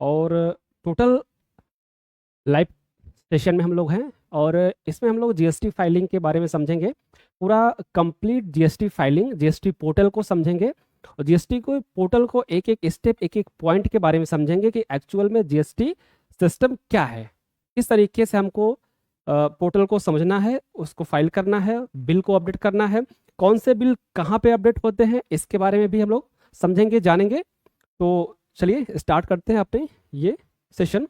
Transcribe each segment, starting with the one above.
और total live session में हम लोग हैं और इसमें हम लोग जीएसटी फाइलिंग के बारे में समझेंगे। पूरा complete GST filing, GST portal को समझेंगे और जीएसटी को पोर्टल को एक एक स्टेप, एक एक पॉइंट के बारे में समझेंगे कि एक्चुअल में जीएसटी सिस्टम क्या है, किस तरीके से हमको पोर्टल को समझना है, उसको फाइल करना है, बिल को अपडेट करना है, कौन से बिल कहाँ पे अपडेट होते हैं, इसके बारे में भी हम लोग समझेंगे, जानेंगे। तो चलिए स्टार्ट करते हैं अपने ये सेशन।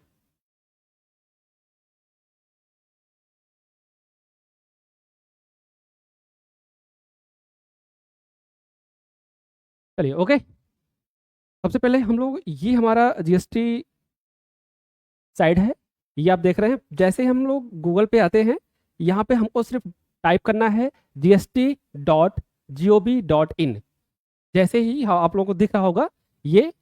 चलिए ओके, सबसे पहले हम लोग, ये हमारा जीएसटी साइट है, ये आप देख रहे हैं। जैसे हम लोग गूगल पे आते हैं, यहाँ पे हमको सिर्फ टाइप करना है gst.gov.in। जैसे ही आप लोगों को दिख रहा होगा ये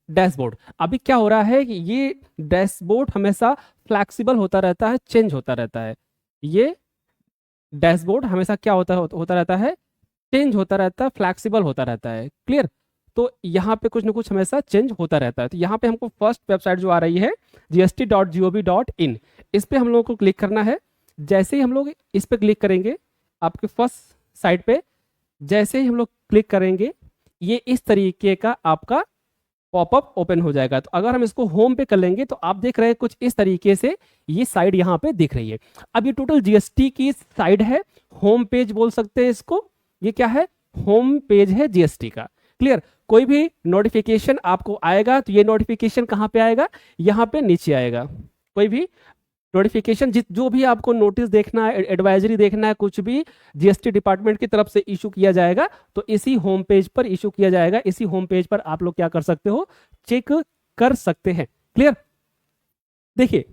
डैशबोर्ड। अभी क्या हो रहा है कि ये डैशबोर्ड हमेशा फ्लैक्सिबल होता रहता है, चेंज होता रहता है। ये डैशबोर्ड हमेशा क्या होता रहता है, चेंज होता रहता है, फ्लैक्सिबल होता रहता है। क्लियर? तो यहाँ पे कुछ ना कुछ हमेशा चेंज होता रहता है। तो यहाँ पे हमको फर्स्ट वेबसाइट जो आ रही है gst.gov.in, इस पे हम लोगों को क्लिक करना है। जैसे ही हम लोग इस पे क्लिक करेंगे, आपके फर्स्ट साइट पे जैसे ही हम लोग क्लिक करेंगे, ये इस तरीके का आपका पॉपअप ओपन हो जाएगा। तो अगर हम इसको होम पे कर लेंगे तो आप देख रहे हैं कुछ इस तरीके से ये साइड यहाँ पे दिख रही है। अब ये टोटल जीएसटी की साइड है, होम पेज बोल सकते हैं इसको। ये क्या है? होम पेज है जीएसटी का। क्लियर? कोई भी नोटिफिकेशन आपको आएगा तो ये नोटिफिकेशन कहाँ पे आएगा? यहाँ पे नीचे आएगा। कोई भी नोटिफिकेशन जो भी आपको नोटिस देखना है, एडवाइजरी देखना है, कुछ भी जीएसटी डिपार्टमेंट की तरफ से इशू किया जाएगा तो इसी होम पेज पर इशू किया जाएगा। इसी होम पेज पर आप लोग क्या कर सकते हो? चेक कर सकते हैं। क्लियर? देखिए,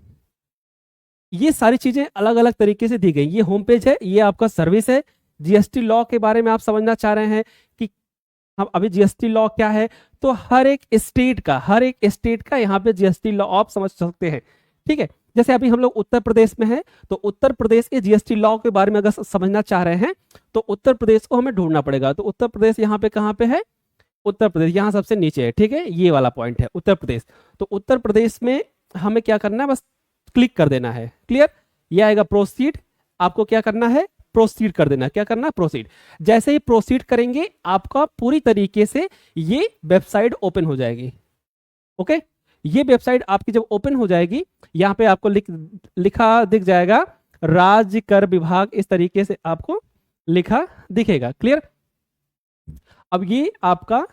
ये सारी चीजें अलग अलग तरीके से दी गई। ये होम पेज है, ये आपका सर्विस है। जीएसटी लॉ के बारे में आप समझना चाह रहे हैं कि हम अभी जीएसटी लॉ क्या है, तो हर एक स्टेट का यहाँ पे जीएसटी लॉ आप समझ सकते हैं। ठीक है? जैसे अभी हम लोग उत्तर प्रदेश में हैं, तो उत्तर प्रदेश के जीएसटी लॉ के बारे में अगर समझना चाह रहे हैं तो उत्तर प्रदेश को हमें ढूंढना पड़ेगा। तो उत्तर प्रदेश यहाँ पे कहाँ पे है? उत्तर प्रदेश यहाँ सबसे नीचे है। ठीक है? ये वाला पॉइंट है उत्तर प्रदेश। तो उत्तर प्रदेश में हमें क्या करना है? बस क्लिक कर देना है। क्लियर? ये आएगा प्रोसीड। आपको क्या करना है? प्रोसीड कर देना। क्या करना है? प्रोसीड। जैसे ही प्रोसीड करेंगे, आपका पूरी तरीके से ये वेबसाइट ओपन हो जाएगी। ओके? ये वेबसाइट आपकी जब ओपन हो जाएगी, यहाँ पे आपको लिखा दिख जाएगा राज्य कर विभाग, इस तरीके से आपको लिखा दिखेगा। क्लियर? अब ये आपका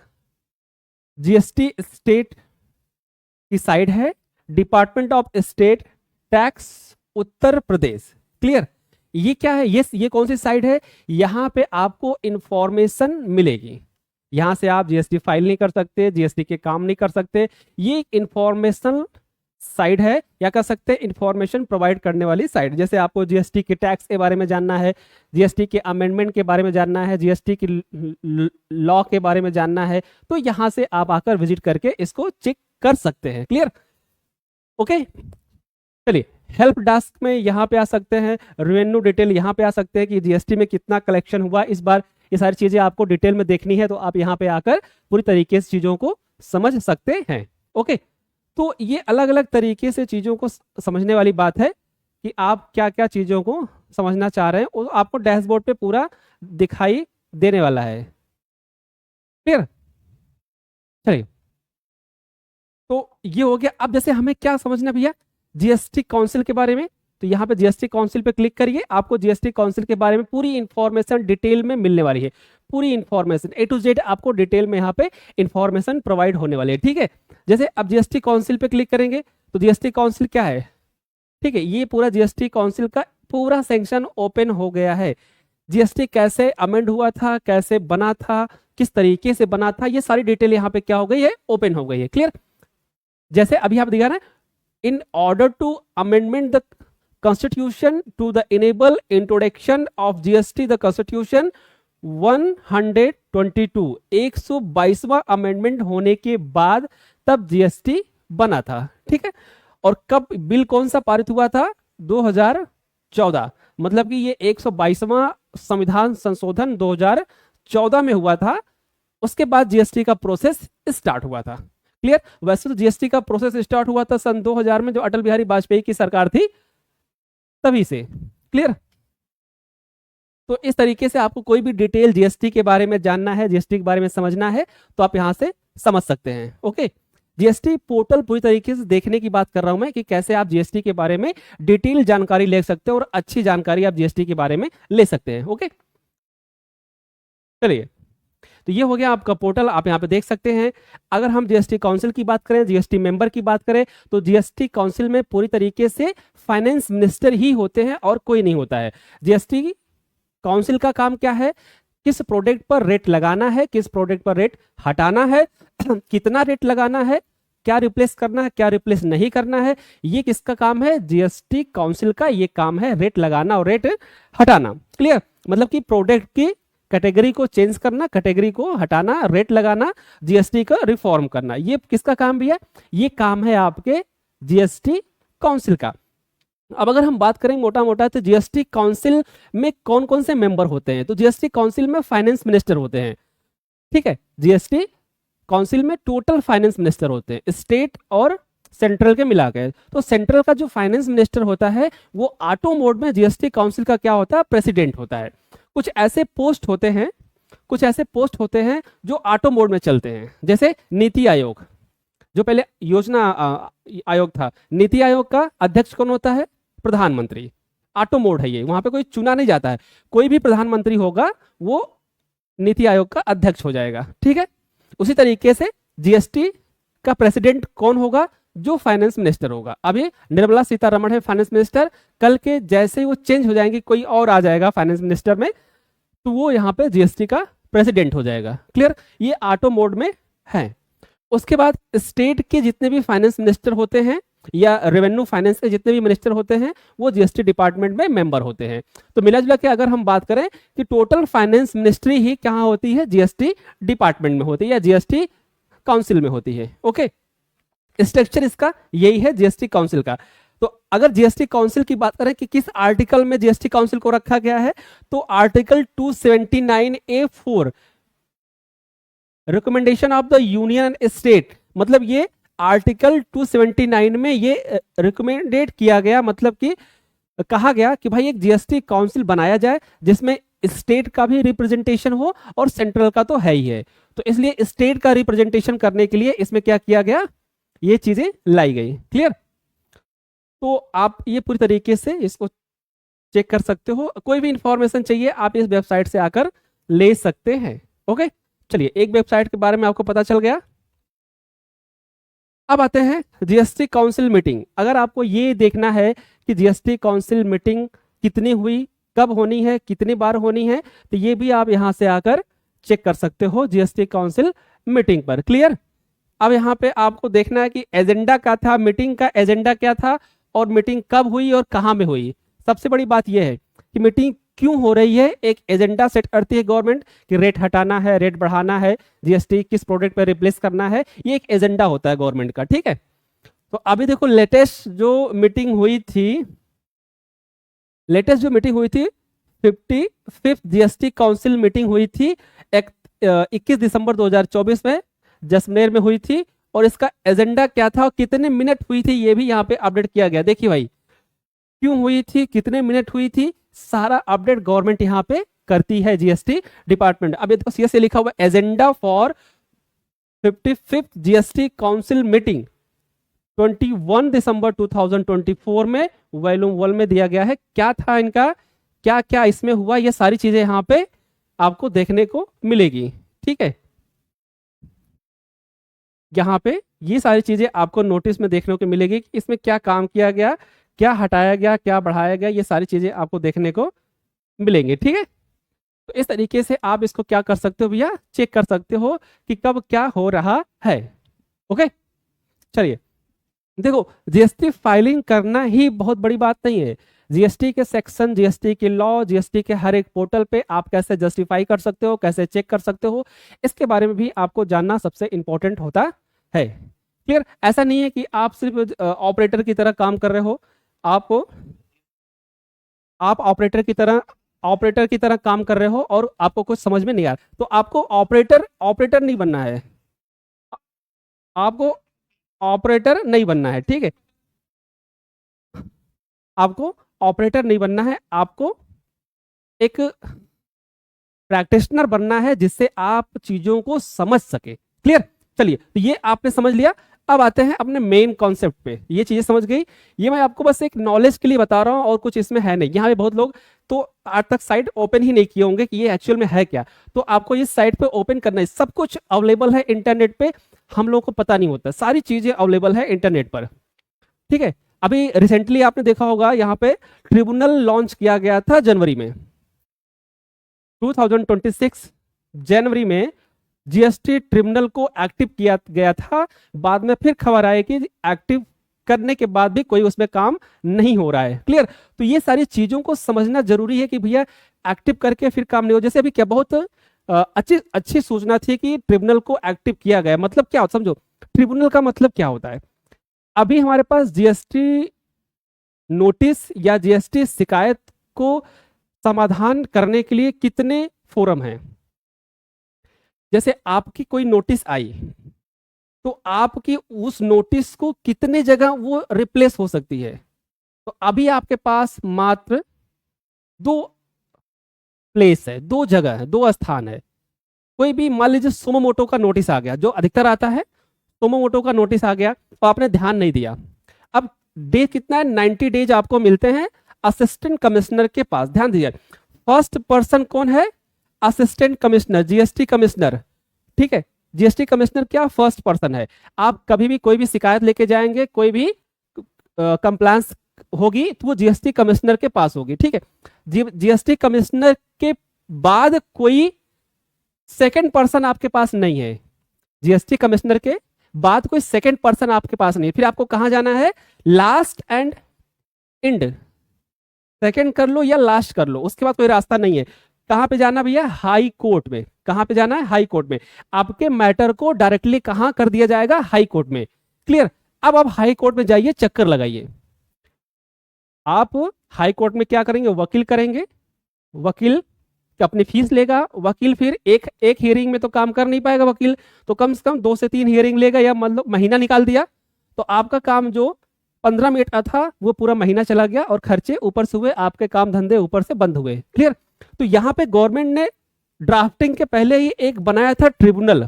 जीएसटी स्टेट की साइड है, department of state tax Uttar Pradesh. Clear? ये क्या है? ये कौन सी साइड है? यहां पे आपको इंफॉर्मेशन मिलेगी। यहां से आप जीएसटी फाइल नहीं कर सकते, जीएसटी के काम नहीं कर सकते। ये इंफॉर्मेशन साइड है, या कह सकते हैं इंफॉर्मेशन प्रोवाइड करने वाली साइड। जैसे आपको जीएसटी के टैक्स के बारे में जानना है, जीएसटी के अमेंडमेंट के बारे में जानना है, जीएसटी की लॉ के बारे में जानना है, तो यहां से आप आकर विजिट करके इसको चेक कर सकते हैं। क्लियर? ओके? चलिए, हेल्प डेस्क में यहाँ पे आ सकते हैं, रेवेन्यू डिटेल यहाँ पे आ सकते हैं कि जीएसटी में कितना कलेक्शन हुआ इस बार। ये सारी चीजें आपको डिटेल में देखनी है तो आप यहाँ पे आकर पूरी तरीके से चीजों को समझ सकते हैं। ओके? तो ये अलग अलग तरीके से चीजों को समझने वाली बात है कि आप क्या क्या चीजों को समझना चाह रहे हैं, वो आपको डैशबोर्ड पे पूरा दिखाई देने वाला है। क्लियर? चलिए, तो ये हो गया। अब जैसे हमें क्या समझना भैया, जीएसटी काउंसिल के बारे में, तो यहाँ पे जीएसटी काउंसिल पे क्लिक करिए। आपको जीएसटी काउंसिल के बारे में पूरी इंफॉर्मेशन डिटेल में मिलने वाली है। पूरी इंफॉर्मेशन ए टू जेड आपको डिटेल में यहाँ पे इंफॉर्मेशन प्रोवाइड होने वाली है। ठीक है? जैसे अब जीएसटी काउंसिल पे क्लिक करेंगे तो जीएसटी काउंसिल क्या है? ठीक है, ये पूरा जीएसटी काउंसिल का पूरा सेक्शन ओपन हो गया है। जीएसटी कैसे अमेंड हुआ था, कैसे बना था, किस तरीके से बना था, ये सारी डिटेल यहाँ पे क्या हो गई है? ओपन हो गई है। क्लियर? जैसे अभी आप दिखा रहे हैं, in order to amendment the constitution to the enable introduction of GST, the constitution 122 122वां amendment होने के बाद तब जीएसटी बना था। ठीक है? और कब बिल कौन सा पारित हुआ था? 2014। मतलब कि ये 122वां संविधान संशोधन 2014 में हुआ था। उसके बाद जीएसटी का प्रोसेस स्टार्ट हुआ था। क्लियर। वैसे तो जीएसटी का प्रोसेस स्टार्ट हुआ था सन 2000 में, जो अटल बिहारी वाजपेयी की सरकार थी तभी से। क्लियर। तो इस तरीके से आपको कोई भी डिटेल जीएसटी के बारे में जानना है, जीएसटी के बारे में समझना है, तो आप यहां से समझ सकते हैं। ओके। जीएसटी पोर्टल पूरी तरीके से देखने की बात कर रहा हूं मैं कि कैसे आप जीएसटी के बारे में डिटेल जानकारी ले सकते हो और अच्छी जानकारी आप जीएसटी के बारे में ले सकते हैं। ओके, चलिए, तो ये हो गया आपका पोर्टल, आप यहाँ पे देख सकते हैं। अगर हम जीएसटी काउंसिल की बात करें, जीएसटी मेंबर की बात करें, तो जीएसटी काउंसिल में पूरी तरीके से फाइनेंस मिनिस्टर ही होते हैं और कोई नहीं होता है। जीएसटी काउंसिल का काम क्या है? किस प्रोडक्ट पर रेट लगाना है, किस प्रोडक्ट पर रेट हटाना है, कितना रेट लगाना है, क्या रिप्लेस करना है, क्या रिप्लेस नहीं करना है, ये किसका काम है? जीएसटी काउंसिल का ये काम है, रेट लगाना और रेट हटाना। क्लियर। मतलब कि प्रोडक्ट की कैटेगरी को चेंज करना, कैटेगरी को हटाना, रेट लगाना, जीएसटी का रिफॉर्म करना, ये किसका काम भी है? ये काम है आपके जीएसटी काउंसिल का। अब अगर हम बात करें मोटा मोटा, तो जीएसटी काउंसिल में कौन कौन से मेंबर होते हैं? तो जीएसटी काउंसिल में फाइनेंस मिनिस्टर होते हैं। ठीक है, जीएसटी काउंसिल में टोटल फाइनेंस मिनिस्टर होते हैं, स्टेट और सेंट्रल के मिला के। तो सेंट्रल का जो फाइनेंस मिनिस्टर होता है वो ऑटो मोड में जीएसटी काउंसिल का क्या होता है? प्रेसिडेंट होता है। कुछ ऐसे पोस्ट होते हैं, कुछ ऐसे पोस्ट होते हैं जो ऑटो मोड में चलते हैं, जैसे नीति आयोग, जो पहले योजना आयोग था। नीति आयोग का अध्यक्ष कौन होता है? प्रधानमंत्री। ऑटो मोड है ये, वहां पे कोई चुना नहीं जाता है, कोई भी प्रधानमंत्री होगा वो नीति आयोग का अध्यक्ष हो जाएगा। ठीक है, उसी तरीके से जीएसटी का प्रेसिडेंट कौन होगा? जो फाइनेंस मिनिस्टर होगा। अभी निर्मला सीतारमण है फाइनेंस मिनिस्टर, कल के जैसे ही वो चेंज हो जाएंगे, कोई और आ जाएगा फाइनेंस मिनिस्टर में, तो वो यहाँ पे जीएसटी का प्रेसिडेंट हो जाएगा। क्लियर, ये ऑटो मोड में है। उसके बाद स्टेट के जितने भी फाइनेंस मिनिस्टर होते हैं या रेवेन्यू फाइनेंस के जितने भी मिनिस्टर होते हैं वो जीएसटी डिपार्टमेंट में मेंबर होते हैं। तो मिला जुला के अगर हम बात करें कि टोटल फाइनेंस मिनिस्ट्री ही कहाँ होती है? जीएसटी डिपार्टमेंट में होती है या जीएसटी काउंसिल में होती है। ओके, स्ट्रक्चर इसका यही है जीएसटी काउंसिल का। तो अगर जीएसटी काउंसिल की बात करें कि किस आर्टिकल में जीएसटी काउंसिल को रखा गया है, तो article 279A4 recommendation of the union state, मतलब ये आर्टिकल 279 में ये रिकमेंडेड किया गया, मतलब कि कहा गया कि भाई एक जीएसटी काउंसिल बनाया जाए जिसमें स्टेट का भी रिप्रेजेंटेशन हो और सेंट्रल का तो है ही है। तो इसलिए स्टेट का रिप्रेजेंटेशन करने के लिए इसमें क्या किया गया? ये चीजें लाई गई। क्लियर। तो आप ये पूरी तरीके से इसको चेक कर सकते हो, कोई भी इंफॉर्मेशन चाहिए आप इस वेबसाइट से आकर ले सकते हैं। ओके, चलिए, एक वेबसाइट के बारे में आपको पता चल गया। अब आते हैं जीएसटी काउंसिल मीटिंग। अगर आपको ये देखना है कि जीएसटी काउंसिल मीटिंग कितनी हुई, कब होनी है, कितनी बार होनी है, तो ये भी आप यहां से आकर चेक कर सकते हो जीएसटी काउंसिल मीटिंग पर। क्लियर। अब यहाँ पे आपको देखना है कि एजेंडा क्या था, मीटिंग का एजेंडा क्या था और मीटिंग कब हुई और कहाँ में हुई। सबसे बड़ी बात यह है कि मीटिंग क्यों हो रही है। एक एजेंडा सेट करती है गवर्नमेंट कि रेट हटाना है, रेट बढ़ाना है, जीएसटी किस प्रोडक्ट पर रिप्लेस करना है, ये एक एजेंडा होता है गवर्नमेंट का। ठीक है, तो अभी देखो लेटेस्ट जो मीटिंग हुई थी, लेटेस्ट जो मीटिंग हुई थी 55th जीएसटी काउंसिल मीटिंग हुई थी 21 दिसंबर 2024 में जैसलमेर में हुई थी। और इसका एजेंडा क्या था और कितने मिनट हुई थी ये भी यहाँ पे अपडेट किया गया। देखिए भाई, क्यों हुई थी, कितने मिनट हुई थी, सारा अपडेट गवर्नमेंट यहाँ पे करती है जीएसटी डिपार्टमेंट। अब ये देखो सीएसए लिखा हुआ agenda for 55th GST council meeting 21 दिसंबर 2024 में वॉल्यूम 1 में दिया गया है। क्या था इनका, क्या क्या इसमें हुआ, ये सारी चीजें यहाँ पे आपको देखने को मिलेगी। ठीक है, यहाँ पे ये सारी चीजें आपको नोटिस में देखने को मिलेगी कि इसमें क्या काम किया गया, क्या हटाया गया, क्या बढ़ाया गया, ये सारी चीजें आपको देखने को मिलेंगे। ठीक है, तो इस तरीके से आप इसको क्या कर सकते हो भैया, चेक कर सकते हो कि कब क्या हो रहा है। ओके, चलिए देखो, जीएसटी फाइलिंग करना ही बहुत बड़ी बात नहीं है। जीएसटी के सेक्शन, जीएसटी के लॉ, जीएसटी के हर एक पोर्टल पे आप कैसे जस्टिफाई कर सकते हो, कैसे चेक कर सकते हो, इसके बारे में भी आपको जानना सबसे इंपॉर्टेंट होता है। क्लियर। ऐसा नहीं है कि आप सिर्फ ऑपरेटर की तरह काम कर रहे हो, आप ऑपरेटर की तरह काम कर रहे हो और आपको कुछ समझ में नहीं आ रहा, तो आपको ऑपरेटर नहीं बनना है, आपको ऑपरेटर नहीं बनना है, ठीक है, आपको ऑपरेटर नहीं बनना है, आपको एक प्रैक्टिशनर बनना है जिससे आप चीजों को समझ सके। क्लियर? चलिए, तो ये आपने समझ लिया। अब आते हैं अपने मेन कॉन्सेप्ट पे। ये चीजें समझ गई, ये मैं आपको बस एक नॉलेज के लिए बता रहा हूं और कुछ इसमें है नहीं। यहाँ पे बहुत लोग तो आज तक साइट ओपन ही नहीं किए होंगे कि ये एक्चुअल में है क्या, तो आपको इस साइट पे ओपन करना है। सब कुछ अवेलेबल है इंटरनेट पे, हम लोगों को पता नहीं होता, सारी चीजें अवेलेबल है इंटरनेट पर, ठीक है। अभी रिसेंटली आपने देखा होगा यहाँ पे ट्रिब्यूनल लॉन्च किया गया था जनवरी में, 2026 जनवरी में जीएसटी ट्रिब्यूनल को एक्टिव किया गया था। बाद में फिर खबर आई कि एक्टिव करने के बाद भी कोई उसमें काम नहीं हो रहा है। क्लियर? तो ये सारी चीजों को समझना जरूरी है कि भैया एक्टिव करके फिर काम नहीं हो। जैसे अभी क्या बहुत अच्छी अच्छी सूचना थी कि ट्रिब्यूनल को एक्टिव किया गया, मतलब क्या होता, समझो ट्रिब्यूनल का मतलब क्या होता है। अभी हमारे पास जीएसटी नोटिस या जीएसटी शिकायत को समाधान करने के लिए कितने फोरम हैं। जैसे आपकी कोई नोटिस आई तो आपकी उस नोटिस को कितने जगह वो रिप्लेस हो सकती है। तो अभी आपके पास मात्र 2 प्लेस है, 2 जगह है, 2 स्थान है। कोई भी मान लीजिए सोमोमोटो का नोटिस आ गया, जो अधिकतर आता है, सोमोमोटो का नोटिस आ गया तो आपने ध्यान नहीं दिया। अब डे कितना है, 90 डेज आपको मिलते हैं असिस्टेंट कमिश्नर के पास। ध्यान दीजिए, फर्स्ट पर्सन कौन है, असिस्टेंट कमिश्नर, जीएसटी कमिश्नर, ठीक है। जीएसटी कमिश्नर क्या फर्स्ट पर्सन है। आप कभी भी कोई भी शिकायत लेके जाएंगे, कोई भी कंप्लायंस होगी तो वो जीएसटी कमिश्नर के पास होगी, ठीक है। जीएसटी कमिश्नर के बाद कोई सेकंड पर्सन आपके पास नहीं है। जीएसटी कमिश्नर के बाद कोई सेकंड पर्सन आपके पास नहीं है। फिर आपको कहां जाना है, लास्ट एंड एंड, सेकंड कर लो या लास्ट कर लो, उसके बाद कोई रास्ता नहीं है। कहां पे जाना भैया, हाई कोर्ट में। कहां पे जाना है, हाई कोर्ट में। आपके मैटर को डायरेक्टली कहां कर दिया जाएगा, हाई कोर्ट में। क्लियर? अब आप हाई कोर्ट में जाइए, चक्कर लगाइए। आप हाई कोर्ट में क्या करेंगे, वकील करेंगे, वकील अपनी फीस लेगा। वकील फिर एक हियरिंग में तो काम कर नहीं पाएगा वकील, तो कम से कम 2 से 3 हियरिंग लेगा, या मतलब महीना निकाल दिया तो आपका काम जो 15 मिनट का था वो पूरा महीना चला गया, और खर्चे ऊपर से हुए, आपके काम धंधे ऊपर से बंद हुए। क्लियर? तो यहां पे गवर्नमेंट ने ड्राफ्टिंग के पहले ही एक बनाया था ट्रिब्यूनल,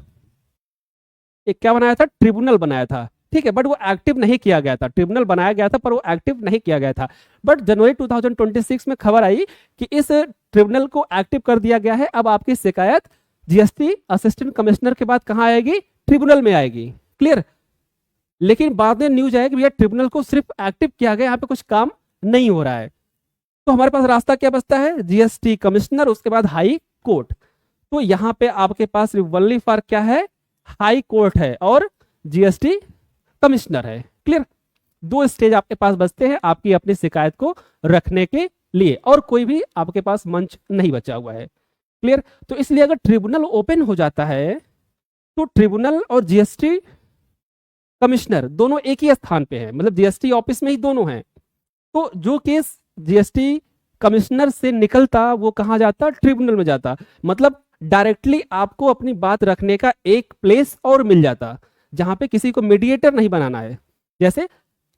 एक क्या बनाया था, ट्रिब्यूनल बनाया था, ठीक है। बट वो एक्टिव नहीं किया गया था। ट्रिब्यूनल बनाया गया था पर वो एक्टिव नहीं किया गया था। बट जनवरी 2026 में खबर आई कि इस ट्रिब्यूनल को एक्टिव कर दिया गया है। अब आपकी शिकायत जीएसटी असिस्टेंट कमिश्नर के बाद कहां आएगी, ट्रिब्यूनल में आएगी। क्लियर? लेकिन बाद में न्यूज आएगी भैया ट्रिब्यूनल को सिर्फ एक्टिव किया गया, यहाँ पे कुछ काम नहीं हो रहा है। तो हमारे पास रास्ता क्या बचता है, जीएसटी कमिश्नर, उसके बाद हाई कोर्ट। तो यहां पे आपके पास ओनली फॉर क्या है, हाई कोर्ट है और जीएसटी कमिश्नर है। क्लियर? 2 स्टेज आपके पास बचते हैं आपकी अपनी शिकायत को रखने के लिए, और कोई भी आपके पास मंच नहीं बचा हुआ है। क्लियर? तो इसलिए अगर ट्रिब्यूनल ओपन हो जाता है तो ट्रिब्यूनल और जीएसटी कमिश्नर दोनों एक ही स्थान पे हैं, मतलब जीएसटी ऑफिस में ही दोनों हैं। तो जो केस जीएसटी कमिश्नर से निकलता वो कहां जाता, ट्रिब्यूनल में जाता। मतलब डायरेक्टली आपको अपनी बात रखने का एक प्लेस और मिल जाता, जहां पे किसी को मीडिएटर नहीं बनाना है। जैसे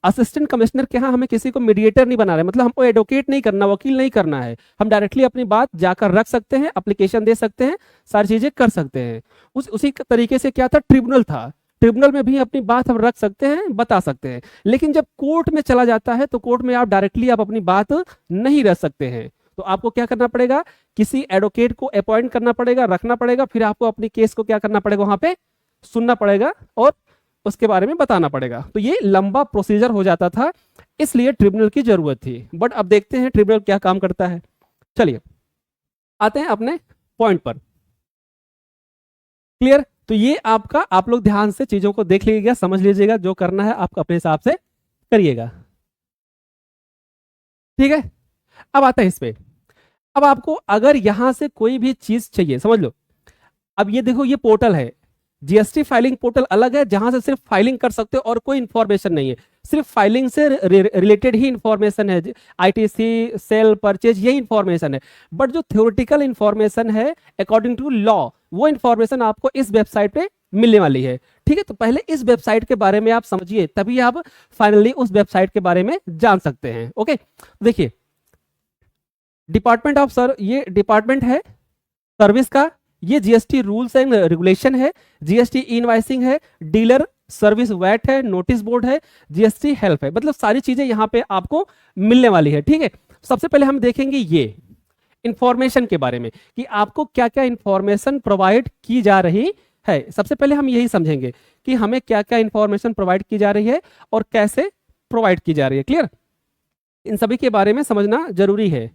असिस्टेंट कमिश्नर के यहाँ हमें किसी को मीडिएटर नहीं बनाना है, मतलब हमको एडवोकेट नहीं करना, वकील नहीं करना है। हम डायरेक्टली अपनी बात जाकर रख सकते हैं, एप्लीकेशन दे सकते हैं, सारी चीजें कर सकते हैं। उसी तरीके से क्या था, ट्रिब्यूनल था। ट्रिब्यूनल में भी अपनी बात हम रख सकते हैं, बता सकते हैं। लेकिन जब कोर्ट में चला जाता है तो कोर्ट में आप डायरेक्टली आप अपनी बात नहीं रख सकते हैं। तो आपको क्या करना पड़ेगा, किसी एडवोकेट को अपॉइंट करना पड़ेगा, रखना पड़ेगा, फिर आपको अपनी केस को क्या करना पड़ेगा, वहां पे सुनना पड़ेगा और उसके बारे में बताना पड़ेगा। तो ये लंबा प्रोसीजर हो जाता था, इसलिए ट्रिब्यूनल की जरूरत थी। बट अब देखते हैं ट्रिब्यूनल क्या काम करता है। चलिए आते हैं अपने पॉइंट पर। क्लियर? तो ये आपका, आप लोग ध्यान से चीजों को देख लीजिएगा, समझ लीजिएगा, जो करना है आप अपने हिसाब से करिएगा। ठीक है? अब आता है इस पे। अब आपको अगर यहां से कोई भी चीज चाहिए, समझ लो, अब ये देखो, ये पोर्टल है, जीएसटी फाइलिंग पोर्टल अलग है, जहां से सिर्फ फाइलिंग कर सकते हो और कोई इंफॉर्मेशन नहीं है, सिर्फ फाइलिंग से रिलेटेड ही इंफॉर्मेशन है, आईटीसी, सेल, परचेज, यही इंफॉर्मेशन है। बट जो थ्योरेटिकल इंफॉर्मेशन है अकॉर्डिंग टू लॉ, वो इंफॉर्मेशन आपको इस वेबसाइट पे मिलने वाली है। ठीक है, तो पहले इस वेबसाइट के बारे में आप समझिए, तभी आप फाइनली उस वेबसाइट के बारे में जान सकते हैं। ओके, देखिए डिपार्टमेंट ऑफ सर, ये डिपार्टमेंट है सर्विस का, ये जीएसटी रूल्स एंड रेगुलेशन है, जीएसटी इनवाइसिंग है, डीलर सर्विस वैट है, नोटिस बोर्ड है, जीएसटी हेल्प है, मतलब सारी चीजें यहाँ पे आपको मिलने वाली है। ठीक है, सबसे पहले हम देखेंगे ये इंफॉर्मेशन के बारे में कि आपको क्या क्या इंफॉर्मेशन प्रोवाइड की जा रही है। सबसे पहले हम यही समझेंगे कि हमें क्या क्या इंफॉर्मेशन प्रोवाइड की जा रही है और कैसे प्रोवाइड की जा रही है। क्लियर, इन सभी के बारे में समझना जरूरी है।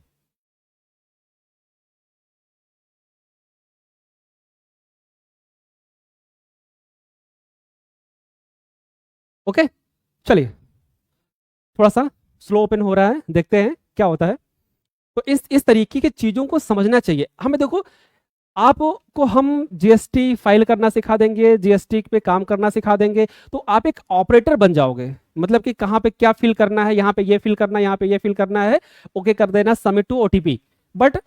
ओके, चलिए थोड़ा सा स्लो ओपन हो रहा है, देखते हैं क्या होता है। तो इस तरीके की चीजों को समझना चाहिए हमें। देखो, आपको हम जीएसटी फाइल करना सिखा देंगे, जीएसटी पे काम करना सिखा देंगे, तो आप एक ऑपरेटर बन जाओगे। मतलब कि कहाँ पे क्या फिल करना है, यहाँ पे ये फिल करना है, यहाँ पे ये फिल करना है, ओके कर देना, submit to OTP. But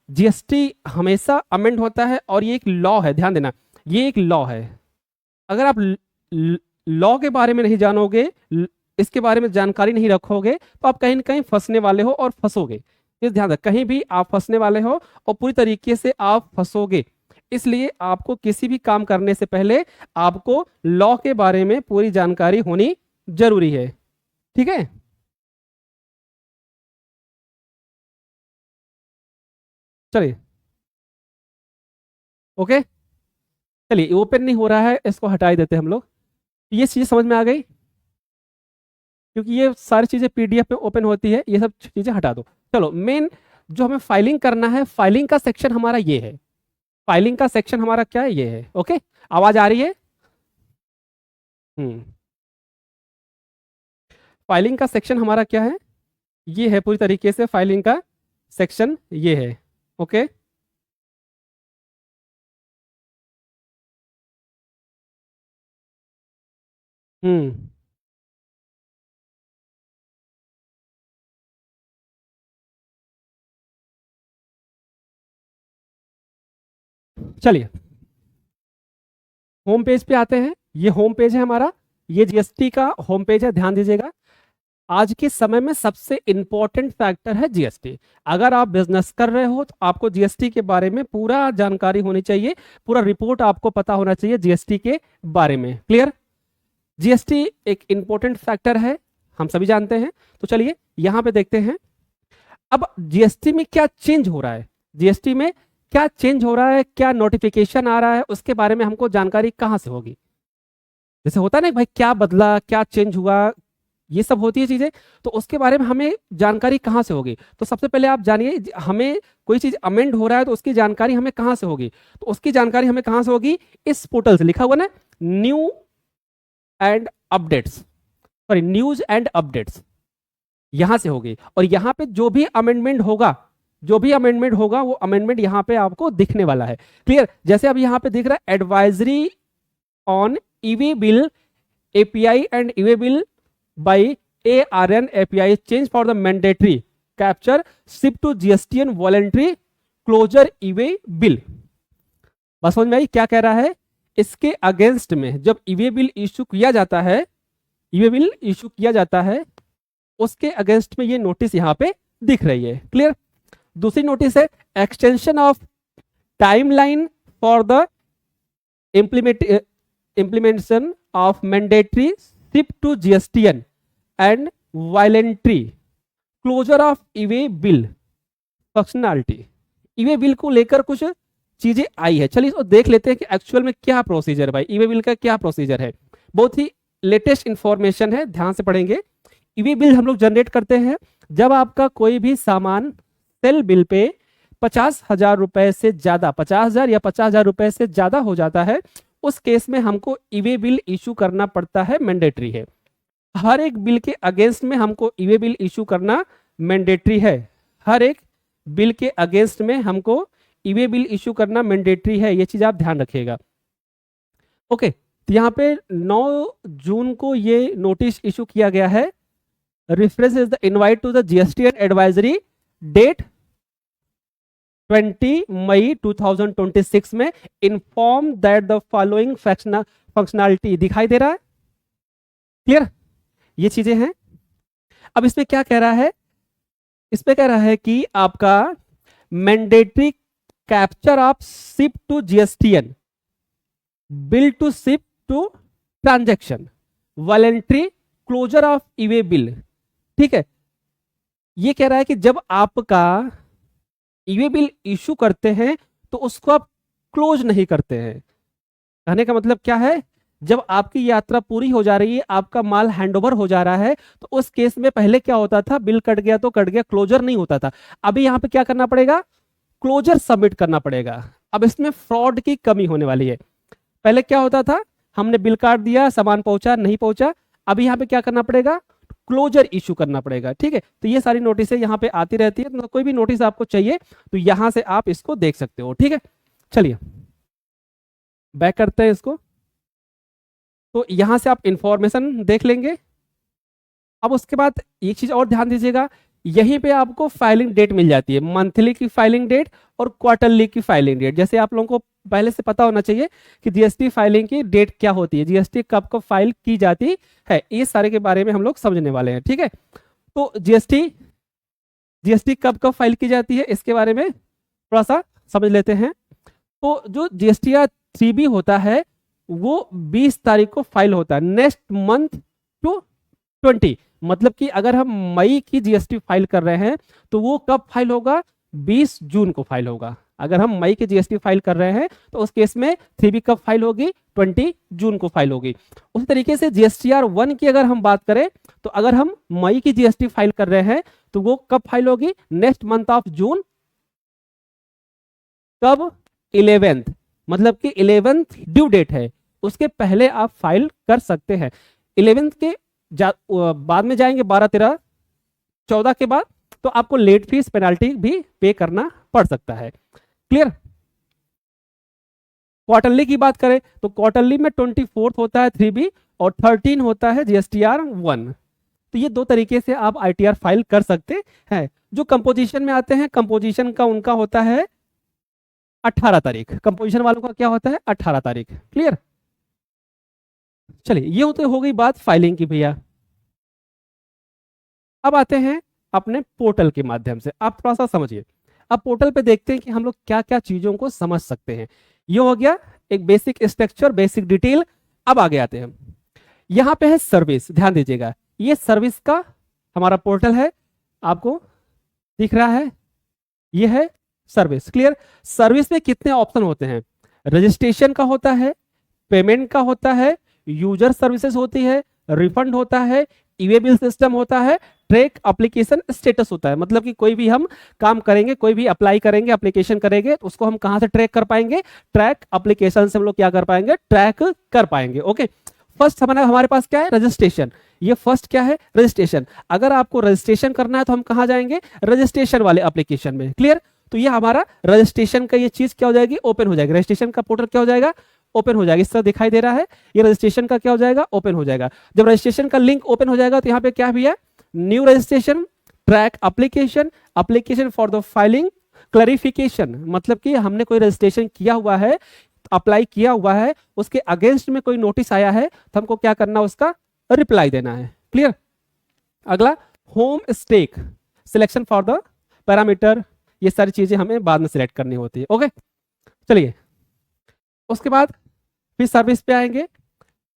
GST हमेशा अमेंड होता है और ये एक लॉ है, ध्यान देना, ये एक लॉ है। अगर आप लॉ के बारे में नहीं जानोगे, इसके बारे में जानकारी नहीं रखोगे, तो आप कहीं ना कहीं फंसने वाले हो और फंसोगे। ये ध्यान रख, कहीं भी आप फंसने वाले हो और पूरी तरीके से आप फंसोगे। इसलिए आपको किसी भी काम करने से पहले आपको लॉ के बारे में पूरी जानकारी होनी जरूरी है। ठीक है, चलिए ओके, चलिए ओपन नहीं हो रहा है, इसको हटा ही देते हैं हम लोग। ये चीज समझ में आ गई, क्योंकि ये सारी चीजें पीडीएफ में ओपन होती है, ये सब चीजें हटा दो। चलो, मेन जो हमें फाइलिंग करना है, फाइलिंग का सेक्शन हमारा ये है। फाइलिंग का सेक्शन हमारा क्या है, ये है। ओके, आवाज आ रही है? हम्म, फाइलिंग का सेक्शन हमारा क्या है, ये है पूरी तरीके से फाइलिंग का सेक्शन ये है। ओके, हम्म, चलिए होम पेज पे आते हैं। ये होम पेज है हमारा, ये जीएसटी का होम पेज है, ध्यान दीजिएगा। आज के समय में सबसे इंपॉर्टेंट फैक्टर है जीएसटी। अगर आप बिजनेस कर रहे हो तो आपको जीएसटी के बारे में पूरा जानकारी होनी चाहिए, पूरा रिपोर्ट आपको पता होना चाहिए जीएसटी के बारे में। क्लियर, जीएसटी एक इंपॉर्टेंट फैक्टर है, हम सभी जानते हैं। तो चलिए यहां पे देखते हैं अब जीएसटी में क्या चेंज हो रहा है, जीएसटी में क्या चेंज हो रहा है, क्या नोटिफिकेशन आ रहा है, उसके बारे में हमको जानकारी कहां से होगी। जैसे होता है ना भाई, क्या बदला, क्या चेंज हुआ, ये सब होती है चीजें, तो उसके बारे में हमें जानकारी कहाँ से होगी। तो सबसे पहले आप जानिए, हमें कोई चीज अमेंड हो रहा है तो उसकी जानकारी हमें कहाँ से होगी। तो उसकी जानकारी हमें कहाँ से होगी, इस पोर्टल से, लिखा हुआ ना new and updates, sorry news and updates, यहां से होगी। और यहाँ पे जो भी अमेंडमेंट होगा, जो भी अमेंडमेंट होगा, वो अमेंडमेंट यहाँ पे आपको दिखने वाला है। क्लियर, जैसे अब यहाँ पे दिख रहा है advisory on EV bill API and EV bill by ARN API change for the mandatory capture ship to GSTN voluntary closure e-way bill। बस समझ में आई क्या कह रहा है। इसके अगेंस्ट में जब ई-वे बिल इशू किया जाता है, ई-वे बिल इशू किया जाता है, उसके अगेंस्ट में ये नोटिस यहाँ पे दिख रही है। क्लियर, दूसरी नोटिस है extension of timeline for the implementation of mandatory ship to GSTN and voluntary closure of e-way bill functionality. E-way bill को लेकर कुछ चीजें आई है, चलिए इसको देख लेते हैं कि एक्चुअल में क्या प्रोसीजर है भाई, ई-वे बिल का क्या प्रोसीजर है। बहुत ही लेटेस्ट इंफॉर्मेशन है, ध्यान से पढ़ेंगे। ई-वे बिल हम लोग जनरेट करते हैं जब आपका कोई भी सामान सेल बिल पे 50,000 रुपए से ज्यादा, 50,000 या 50,000 रुपए से ज्यादा हो जाता है, उस केस में हमको ई-वे बिल इशू करना पड़ता है, मैंडेटरी है। हर एक बिल के अगेंस्ट में हमको ई-वे बिल इशू करना मैंडेटरी है। हर एक बिल के अगेंस्ट में हमको ई-वे बिल इशू करना मैंडेटरी है, ये चीज आप ध्यान रखिएगा। ओके, तो यहाँ पे 9 जून को ये नोटिस इशू किया गया है। Reference is the invite to the GST advisory date 20 May 2026 में inform that the following functionality दिखाई दे रहा है, क्लियर, ये चीजें हैं। अब इसमें क्या कह रहा है, इसमें कह रहा है कि आपका mandatory capture of ship to GSTN, bill to ship to transaction, voluntary closure of e-way bill, ठीक है। ये कह रहा है कि जब आपका ईवे बिल इशू करते हैं तो उसको आप क्लोज नहीं करते हैं। कहने का मतलब क्या है, जब आपकी यात्रा पूरी हो जा रही है, आपका माल हैंडओवर हो जा रहा है, तो उस केस में पहले क्या होता था, बिल कट गया तो कट गया, क्लोजर नहीं होता था। अभी यहां पे क्या करना पड़ेगा, क्लोजर सबमिट करना पड़ेगा। अब इसमें फ्रॉड की कमी होने वाली है। पहले क्या होता था, हमने बिल काट दिया, सामान पहुंचा नहीं पहुंचा, अभी यहाँ पे क्या करना पड़ेगा, क्लोजर इशू करना पड़ेगा, ठीक है। तो ये सारी नोटिस यहाँ पे आती रहती है, तो कोई भी नोटिस आपको चाहिए तो यहां से आप इसको देख सकते हो, ठीक है। चलिए बैक करते हैं इसको, तो यहां से आप इंफॉर्मेशन देख लेंगे। अब उसके बाद एक चीज और ध्यान दीजिएगा, यहीं पे आपको फाइलिंग डेट मिल जाती है, मंथली की फाइलिंग डेट और क्वार्टरली की फाइलिंग डेट। जैसे आप लोगों को पहले से पता होना चाहिए कि जीएसटी फाइलिंग की डेट क्या होती है, जीएसटी कब कब फाइल की जाती है, ये सारे के बारे में हम लोग समझने वाले हैं, ठीक है। तो जीएसटी जीएसटी कब कब फाइल की जाती है, इसके बारे में थोड़ा सा समझ लेते हैं। तो जो जीएसटीआर 3B होता है वो 20 तारीख को फाइल होता है, नेक्स्ट मंथ टू 20, मतलब कि अगर हम मई की जीएसटी फाइल कर रहे हैं तो वो कब फाइल होगा, 20 जून को फाइल होगा। अगर हम मई की जीएसटी फाइल कर रहे हैं तो उस केस में 3B कब फाइल होगी, 20 जून को फाइल होगी। उसी तरीके से जीएसटीआर 1 की अगर हम बात करें तो अगर हम मई की जीएसटी फाइल कर रहे हैं तो वो कब फाइल होगी, नेक्स्ट मंथ ऑफ जून, कब, 11th, मतलब कि 11th ड्यू डेट है, उसके पहले आप फाइल कर सकते हैं। 11th के बाद में जाएंगे 12, 13, 14 के बाद तो आपको लेट फीस पेनाल्टी भी पे करना पड़ सकता है, क्लियर। क्वार्टरली की बात करें तो क्वार्टरली में 24 होता है 3B और 13 होता है जीएसटीआर 1। तो ये दो तरीके से आप आईटीआर फाइल कर सकते हैं। जो कंपोजिशन में आते हैं, कंपोजिशन का उनका होता है 18 तारीख, कंपोजिशन वालों का क्या होता है 18 तारीख, क्लियर। चलिए ये तो हो गई बात फाइलिंग की भैया। अब आते हैं अपने पोर्टल के माध्यम से, आप थोड़ा सा समझिए। अब पोर्टल पे देखते हैं कि हम लोग क्या क्या चीजों को समझ सकते हैं। ये हो गया एक बेसिक स्ट्रक्चर, बेसिक डिटेल। अब आगे आते हैं, यहां पे है सर्विस, ध्यान दीजिएगा, ये सर्विस का हमारा पोर्टल है, आपको दिख रहा है, ये है सर्विस, क्लियर। सर्विस में कितने ऑप्शन होते हैं, रजिस्ट्रेशन का होता है, पेमेंट का होता है, यूजर सर्विसेज होती है, रिफंड होता है, ईवे बिल सिस्टम होता है, ट्रैक एप्लीकेशन स्टेटस होता है। मतलब कि कोई भी हम काम करेंगे, कोई भी अप्लाई करेंगे, एप्लीकेशन करेंगे तो उसको हम कहां से ट्रैक कर पाएंगे, ट्रैक एप्लीकेशन से हम लोग क्या कर पाएंगे, ट्रैक कर पाएंगे, ओके। फर्स्ट हमारे पास क्या है, रजिस्ट्रेशन। ये फर्स्ट क्या है, रजिस्ट्रेशन। अगर आपको रजिस्ट्रेशन करना है तो हम कहां जाएंगे, रजिस्ट्रेशन वाले एप्लीकेशन में, क्लियर। तो ये हमारा रजिस्ट्रेशन का ये चीज क्या हो जाएगी, ओपन हो जाएगी, रजिस्ट्रेशन का पोर्टल क्या हो जाएगा, ओपन हो जाएगा। इस तरह दिखाई दे रहा है, ये रजिस्ट्रेशन का क्या हो जाएगा, ओपन हो जाएगा। जब रजिस्ट्रेशन का लिंक ओपन हो जाएगा तो यहाँ पे क्या भी है, new registration, track application, application for the filing, clarification, मतलब कि हमने कोई रजिस्ट्रेशन किया हुआ है, अप्लाई किया हुआ है, उसके अगेंस्ट में कोई नोटिस आया है तो हमको क्या करना, उसका रिप्लाई देना है, क्लियर। अगला home stake, selection for the parameter, ये सारी चीजें हमें बाद में सिलेक्ट करनी होती है, ओके। चलिए उसके बाद फिर सर्विस पे आएंगे,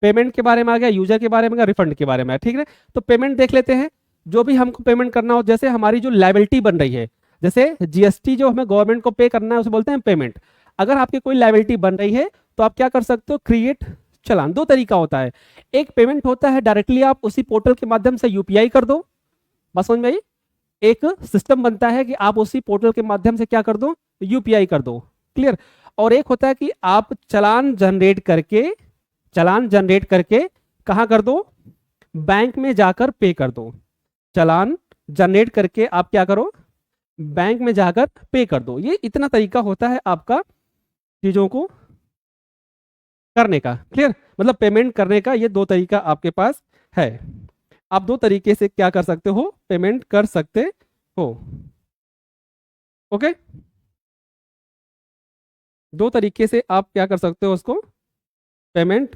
पेमेंट के बारे में आ गया, यूजर के बारे में आ गया, रिफंड के बारे में है, ठीक है। तो पेमेंट देख लेते हैं, जो भी हमको पेमेंट करना हो, जैसे हमारी जो लायबिलिटी बन रही है, जैसे जीएसटी जो हमें गवर्नमेंट को पे करना है उसे बोलते हैं पेमेंट। अगर आपकी कोई लायबिलिटी बन रही है तो आप क्या कर सकते हो, क्रिएट चालान। दो तरीका होता है, एक पेमेंट होता है डायरेक्टली आप उसी पोर्टल के माध्यम से यूपीआई कर दो, बस समझ में आई। एक सिस्टम बनता है कि आप उसी पोर्टल के माध्यम से क्या कर दो, यूपीआई कर दो, क्लियर। और एक होता है कि आप चालान जनरेट करके कहां कर दो, बैंक में जाकर पे कर दो। चालान जनरेट करके आप क्या करो, बैंक में जाकर पे कर दो। ये इतना तरीका होता है आपका चीजों को करने का, क्लियर। मतलब पेमेंट करने का ये दो तरीका आपके पास है। आप दो तरीके से क्या कर सकते हो, पेमेंट कर सकते हो, ओके। दो तरीके से आप क्या कर सकते हो, उसको पेमेंट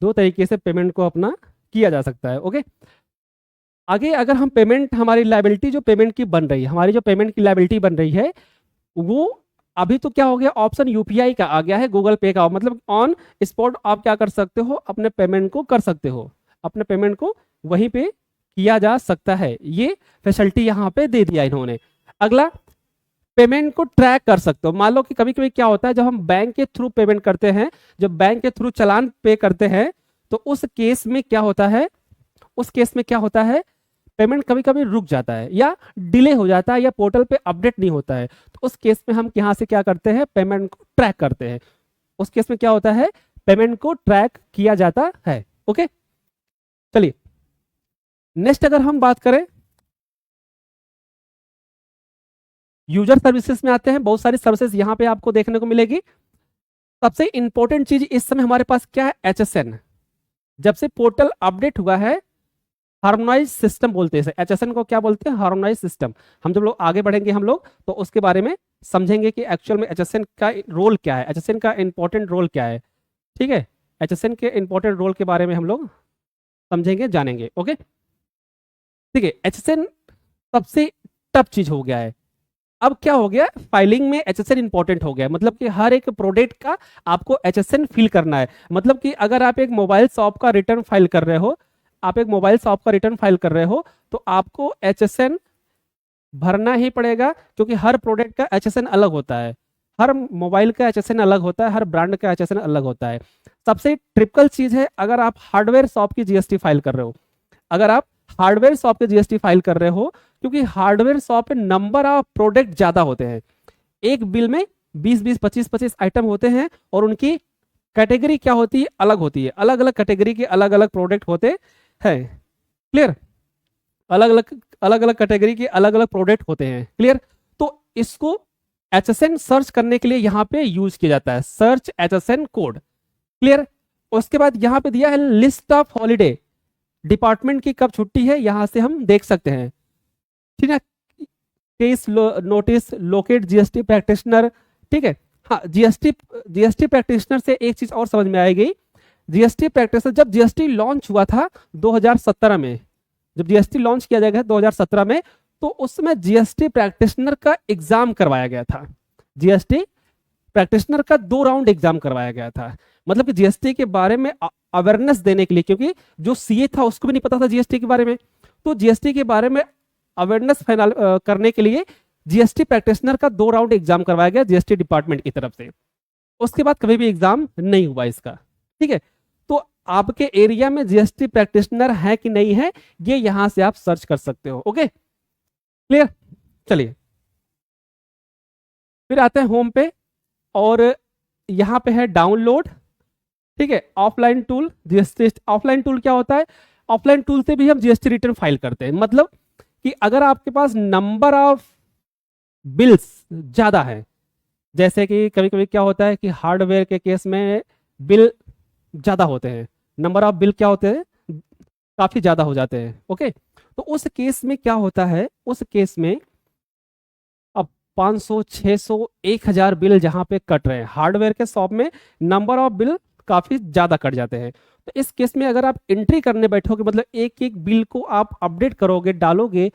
दो तरीके से पेमेंट को अपना किया जा सकता है। ओके, आगे अगर हम पेमेंट, हमारी लायबिलिटी जो पेमेंट की बन रही है, हमारी जो पेमेंट की लायबिलिटी बन रही है, वो अभी तो क्या हो गया, ऑप्शन यूपीआई का आ गया है, गूगल पे का, मतलब ऑन स्पॉट आप क्या कर सकते हो, अपने पेमेंट को कर सकते हो, अपने पेमेंट को वहीं पे किया जा सकता है। ये फैसिलिटी यहाँ पे दे दिया इन्होंने। अगला, पेमेंट को ट्रैक कर सकते हो। मान लो कि कभी कभी क्या होता है, जब हम बैंक के थ्रू पेमेंट करते हैं, जब बैंक के थ्रू चालान पे करते हैं, तो उस केस में क्या होता है, उस केस में क्या होता है, पेमेंट कभी कभी रुक जाता है या डिले हो जाता है या पोर्टल पे अपडेट नहीं होता है। तो उस केस में हम यहाँ से क्या करते हैं, पेमेंट को ट्रैक करते हैं। उस केस में क्या होता है, पेमेंट को ट्रैक किया जाता है। ओके, चलिए नेक्स्ट अगर हम बात करें, यूजर सर्विसेज में आते हैं। बहुत सारी सर्विसेज यहाँ पे आपको देखने को मिलेगी। सबसे इंपॉर्टेंट चीज इस समय हमारे पास क्या है, HSN। जब से पोर्टल अपडेट हुआ है, हार्मोनाइज सिस्टम बोलते हैं HSN को, क्या बोलते हैं, हार्मोनाइज सिस्टम। हम जब लोग आगे बढ़ेंगे हम लोग तो उसके बारे में समझेंगे कि एक्चुअल में HSN का रोल क्या है, HSN का इंपॉर्टेंट रोल क्या है। ठीक है, HSN के इंपॉर्टेंट रोल के बारे में हम लोग समझेंगे, जानेंगे। ओके, ठीक है, HSN सबसे टफ चीज हो गया है। अब क्या हो गया, फाइलिंग में HSN इंपॉर्टेंट हो गया, मतलब कि हर एक प्रोडक्ट का आपको HSN फिल करना है। मतलब कि अगर आप एक मोबाइल शॉप का रिटर्न फाइल कर रहे हो, आप एक मोबाइल शॉप का रिटर्न फाइल कर रहे हो, तो आपको HSN भरना ही पड़ेगा, क्योंकि हर प्रोडक्ट का HSN अलग होता है, हर मोबाइल का HSN अलग होता है, हर ब्रांड का HSN अलग होता है। सबसे ट्रिपिकल चीज है, अगर आप हार्डवेयर शॉप की GST फाइल कर रहे हो, अगर आप हार्डवेयर शॉप के GST फाइल कर रहे हो, क्योंकि हार्डवेयर शॉप पे नंबर ऑफ प्रोडक्ट ज्यादा होते हैं, एक बिल में 20-20, 25-25 आइटम होते हैं, और उनकी कैटेगरी क्या होती है, अलग होती है, अलग अलग कैटेगरी के अलग अलग प्रोडक्ट होते हैं। क्लियर, अलग अलग कैटेगरी के अलग अलग प्रोडक्ट होते हैं। क्लियर, तो इसको HSN सर्च करने के लिए यहाँ पे यूज किया जाता है, सर्च HSN कोड। क्लियर, उसके बाद यहाँ पे दिया है लिस्ट ऑफ हॉलीडे, डिपार्टमेंट की कब छुट्टी है, यहां से हम देख सकते हैं। ठीक है, case notice, locate GST practitioner. ठीक है, हाँ, जीएसटी प्रैक्टिशनर से एक चीज और समझ में आएगी। GST प्रैक्टिशनर, जब GST लॉन्च हुआ था 2017 में, जब GST लॉन्च किया जाएगा 2017 में, तो उसमें GST प्रैक्टिशनर का एग्जाम करवाया गया था। GST प्रैक्टिशनर का 2 राउंड एग्जाम करवाया गया था, मतलब कि GST के बारे में अवेयरनेस देने के लिए, क्योंकि जो CA था उसको भी नहीं पता था GST के बारे में, तो GST के बारे में अवेयरनेस फाइनल करने के लिए GST प्रैक्टिशनर का 2 राउंड एग्जाम करवाया गया GST डिपार्टमेंट की तरफ से। उसके बाद कभी भी एग्जाम नहीं हुआ इसका। ठीक है, तो आपके एरिया में GST प्रैक्टिशनर है कि नहीं है, ये यहां से आप सर्च कर सकते हो। ओके, क्लियर, चलिए फिर आते हैं होम पे, और यहां पे है डाउनलोड। ठीक है, offline tool, GST offline tool क्या होता है, ऑफलाइन टूल से भी हम GST रिटर्न फाइल करते हैं। मतलब कि अगर आपके पास नंबर ऑफ बिल्स ज्यादा है, जैसे कि कभी कभी क्या होता है कि हार्डवेयर के केस में बिल ज्यादा होते हैं, नंबर ऑफ बिल क्या होते हैं, काफी ज्यादा हो जाते हैं। ओके, तो उस केस में क्या होता है, उस केस में अब 500, 600, 1000 बिल जहां पे कट रहे हैं हार्डवेयर के शॉप में, नंबर ऑफ बिल काफी ज्यादा कट जाते हैं। तो इस केस में अगर आप एंट्री करने बैठोगे, मतलब एक एक बिल को आप अपडेट करोगे, डालोगे,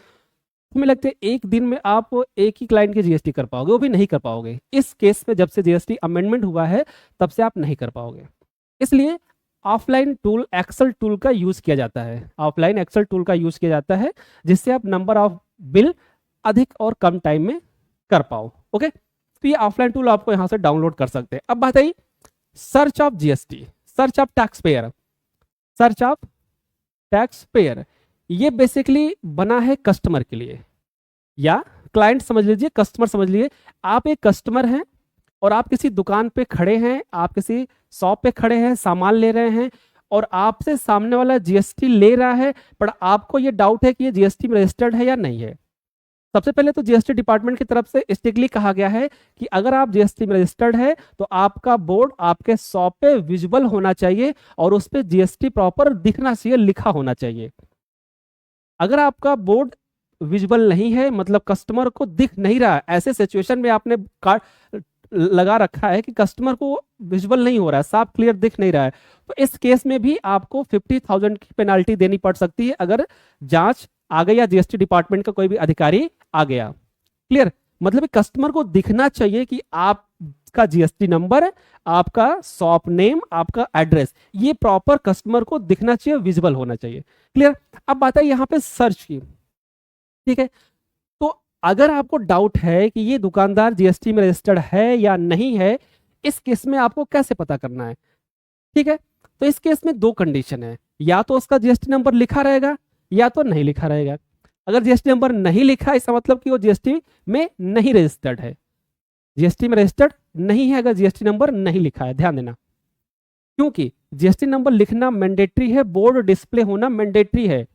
हमें लगता है एक दिन में आप एक ही क्लाइंट की GST कर पाओगे, वो भी नहीं कर पाओगे। इस केस में जब से GST अमेंडमेंट हुआ है तब से आप नहीं कर पाओगे। इसलिए ऑफलाइन टूल, एक्सेल टूल का यूज किया जाता है, ऑफलाइन एक्सेल टूल का यूज किया जाता है, जिससे आप नंबर ऑफ बिल अधिक और कम टाइम में कर पाओ। ओके, तो ये ऑफलाइन टूल आपको यहां से डाउनलोड कर सकते हैं। अब बात I search of GST, search of tax payer, search of tax payer. ये बेसिकली बना है कस्टमर के लिए, या क्लाइंट समझ लीजिए, कस्टमर समझ लीजिए। आप एक कस्टमर हैं और आप किसी दुकान पे खड़े हैं, आप किसी शॉप पे खड़े हैं, सामान ले रहे हैं, और आपसे सामने वाला GST ले रहा है, पर आपको ये डाउट है कि ये GST में रजिस्टर्ड है या नहीं है। सबसे पहले तो GST डिपार्टमेंट की तरफ से स्ट्रिक्टली कहा गया है कि अगर आप GST में रजिस्टर्ड है तो आपका बोर्ड आपके शॉप पे विजिबल होना चाहिए, और उस पर GST प्रॉपर दिखना चाहिए, लिखा होना चाहिए। अगर आपका बोर्ड विजिबल नहीं है, मतलब कस्टमर को दिख नहीं रहा, ऐसे सिचुएशन में आपने लगा रखा है कि कस्टमर को विजुअल नहीं हो रहा है, साफ क्लियर दिख नहीं रहा है, तो इस केस में भी आपको 50,000 की पेनाल्टी देनी पड़ सकती है अगर जांच आ गई या जीएसटी डिपार्टमेंट का कोई भी अधिकारी आ गया। क्लियर? मतलब कस्टमर को दिखना चाहिए कि आपका जीएसटी नंबर, आपका शॉप नेम, आपका एड्रेस, ये प्रॉपर कस्टमर को दिखना चाहिए, विजिबल होना चाहिए। क्लियर? अब बात है यहाँ पे सर्च की। ठीक है, तो अगर आपको डाउट है कि ये दुकानदार जीएसटी में रजिस्टर्ड है या नहीं है, इस केस में आपको कैसे पता करना है? ठीक है, तो इस केस में दो कंडीशन है, या तो उसका जीएसटी नंबर लिखा रहेगा या तो नहीं लिखा रहेगा। अगर जीएसटी नंबर नहीं लिखा, इसका मतलब कि वो जीएसटी में नहीं रजिस्टर्ड है, जीएसटी में रजिस्टर्ड नहीं है अगर जीएसटी नंबर नहीं लिखा है। ध्यान देना, क्योंकि जीएसटी नंबर लिखना मैंडेटरी है, बोर्ड डिस्प्ले होना मैंडेटरी है।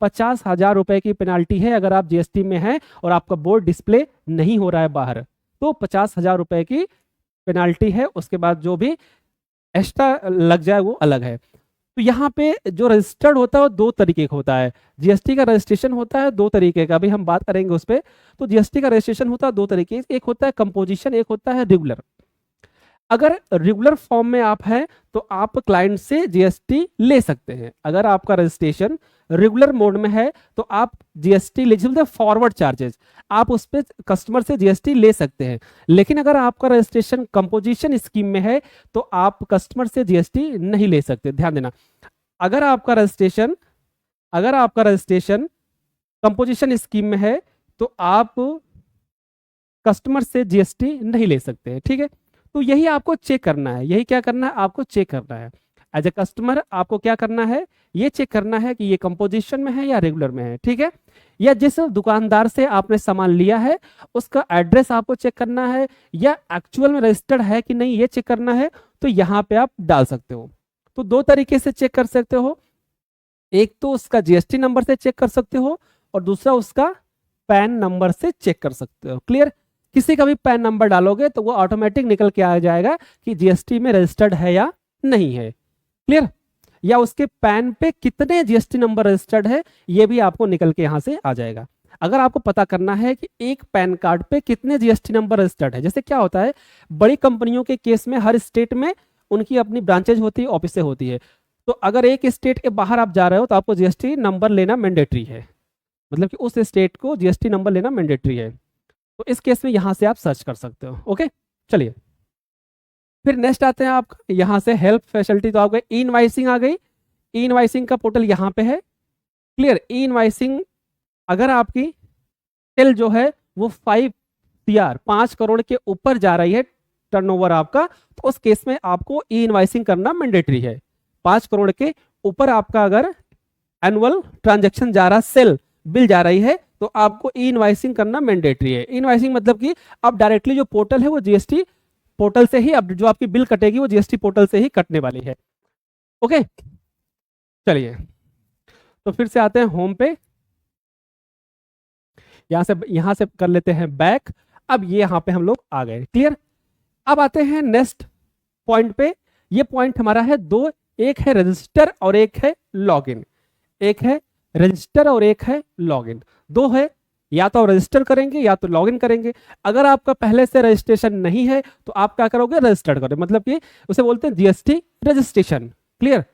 50,000 रुपए की पेनाल्टी है अगर आप जीएसटी में हैं और आपका बोर्ड डिस्प्ले नहीं हो रहा है बाहर, तो 50,000 रुपए की पेनाल्टी है। उसके बाद जो भी एक्स्ट्रा लग जाए वो अलग है। तो यहाँ पे जो रजिस्टर्ड होता है वो दो तरीके का होता है। जीएसटी का रजिस्ट्रेशन होता है दो तरीके का, अभी हम बात करेंगे उस पर। तो जीएसटी का रजिस्ट्रेशन होता है दो तरीके, एक होता है कंपोजिशन, एक होता है रेगुलर। अगर रेगुलर फॉर्म में आप हैं तो आप क्लाइंट से जीएसटी ले सकते हैं। अगर आपका रजिस्ट्रेशन रेगुलर मोड में है तो आप जीएसटी एलिजिबल फॉरवर्ड चार्जेस, आप उस पर कस्टमर से जीएसटी ले सकते हैं। लेकिन अगर आपका रजिस्ट्रेशन कंपोजिशन स्कीम में है तो आप कस्टमर से जीएसटी नहीं ले सकते। ध्यान देना, अगर आपका रजिस्ट्रेशन कंपोजिशन स्कीम में है तो आप कस्टमर से जीएसटी नहीं ले सकते हैं। ठीक है, तो यही आपको चेक करना है, यही क्या करना है, आपको चेक करना है। एज ए कस्टमर आपको क्या करना है, ये चेक करना है कि ये कंपोजिशन में है या रेगुलर में है। ठीक है, या जिस दुकानदार से आपने सामान लिया है उसका एड्रेस आपको चेक करना है, या एक्चुअल में रजिस्टर्ड है कि नहीं ये चेक करना है, तो यहाँ पे आप डाल सकते हो। तो दो तरीके से चेक कर सकते हो, एक तो उसका जीएसटी नंबर से चेक कर सकते हो और दूसरा उसका पैन नंबर से चेक कर सकते हो। क्लियर? किसी का भी पैन नंबर डालोगे तो वो ऑटोमेटिक निकल के आ जाएगा कि जीएसटी में रजिस्टर्ड है या नहीं है। क्लियर? या उसके पैन पे कितने जीएसटी नंबर रजिस्टर्ड है ये भी आपको निकल के यहां से आ जाएगा। अगर आपको पता करना है कि एक पैन कार्ड पे कितने जीएसटी नंबर रजिस्टर्ड है, जैसे क्या होता है बड़ी कंपनियों के केस में हर स्टेट में उनकी अपनी ब्रांचेज होती है, ऑफिसें होती है, तो अगर एक स्टेट के बाहर आप जा रहे हो तो आपको जीएसटी नंबर लेना मैंडेटरी है, मतलब कि उस स्टेट को जीएसटी नंबर लेना मैंडेटरी है। तो इस केस में यहां से आप सर्च कर सकते हो। ओके, चलिए फिर नेक्स्ट आते हैं आपका यहां से हेल्प फैसिलिटी। तो आपका ई इनवाइसिंग आ गई, ई इनवाइसिंग का पोर्टल यहां पे है। क्लियर? ई इनवाइसिंग अगर आपकी टिल जो है वो 5 करोड़ के ऊपर जा रही है टर्नओवर आपका, तो उस केस में आपको ई इनवाइसिंग करना मैंडेटरी है। 5 करोड़ के ऊपर आपका अगर एनुअल ट्रांजैक्शन जा रहा, सेल बिल जा रही है, तो आपको ई इनवाइसिंग करना मैंडेटरी है। ई इनवाइसिंग मतलब कि आप डायरेक्टली जो पोर्टल है वो जीएसटी पोर्टल से ही, अब जो आपकी बिल कटेगी वो जीएसटी पोर्टल से ही कटने वाली है। ओके, चलिए तो फिर से आते हैं होम पे, यहां से कर लेते हैं बैक। अब ये यहां पे हम लोग आ गए। क्लियर? अब आते हैं नेक्स्ट पॉइंट पे। ये पॉइंट हमारा है दो, एक है रजिस्टर और एक है लॉगिन। एक है रजिस्टर और एक है लॉगिन, दो है, या तो रजिस्टर करेंगे या तो लॉगिन करेंगे। अगर आपका पहले से रजिस्ट्रेशन नहीं है तो आप क्या करोगे, रजिस्टर्ड करोगे, मतलब कि उसे बोलते हैं जीएसटी रजिस्ट्रेशन। क्लियर?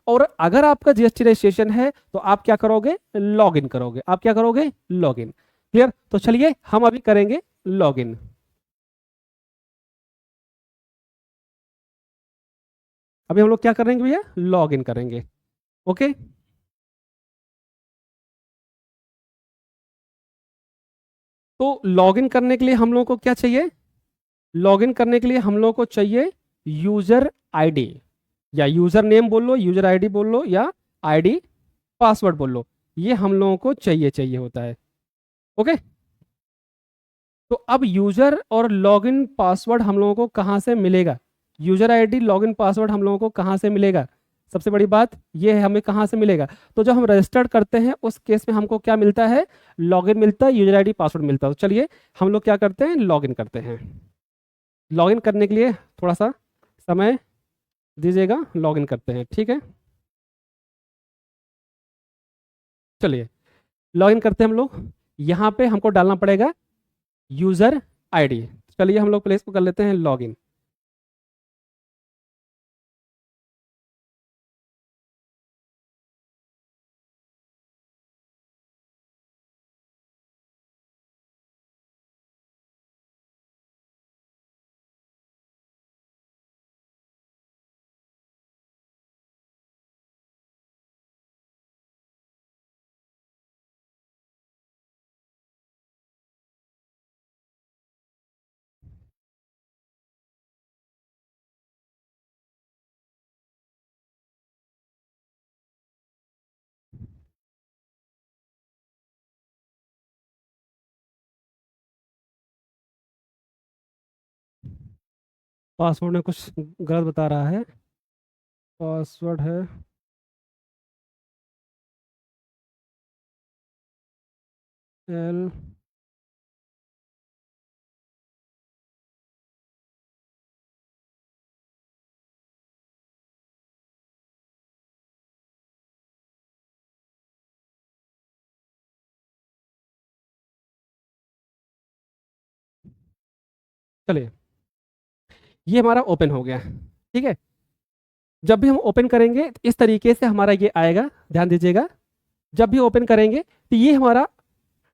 और अगर आपका जीएसटी रजिस्ट्रेशन है तो आप क्या करोगे, लॉगिन करोगे। आप क्या करोगे, लॉगिन। क्लियर? तो चलिए हम अभी करेंगे लॉगिन। अभी हम लोग क्या करेंगे भैया, लॉगिन करेंगे। ओके, तो लॉगिन करने के लिए हम लोग को क्या चाहिए, लॉगिन करने के लिए हम लोग को चाहिए यूजर आईडी, या यूजर नेम बोल लो, यूजर आईडी बोल लो, या आईडी पासवर्ड बोल लो, ये हम लोगों को चाहिए होता है। ओके, तो अब यूजर और लॉगिन पासवर्ड हम लोगों को कहाँ से मिलेगा, यूजर आईडी लॉगिन पासवर्ड हम लोगों को कहाँ से मिलेगा, सबसे बड़ी बात ये है हमें कहाँ से मिलेगा। तो जब हम रजिस्टर्ड करते हैं उस केस में हमको क्या मिलता है, लॉगिन मिलता है, यूजर आईडी पासवर्ड मिलता है। तो चलिए हम लोग क्या करते हैं, लॉगिन करते हैं। लॉगिन करने के लिए थोड़ा सा समय दीजिएगा, लॉगिन करते हैं। ठीक है, चलिए लॉगिन करते हैं हम लोग। यहाँ पे हमको डालना पड़ेगा यूजर आईडी। चलिए हम लोग प्लेस को कर लेते हैं लॉगिन। पासवर्ड में कुछ गलत बता रहा है। पासवर्ड है एल, चलिए ये हमारा ओपन हो गया, ठीक है। जब भी हम ओपन करेंगे तो इस तरीके से हमारा ये आएगा, ध्यान दीजिएगा। जब भी ओपन करेंगे तो ये हमारा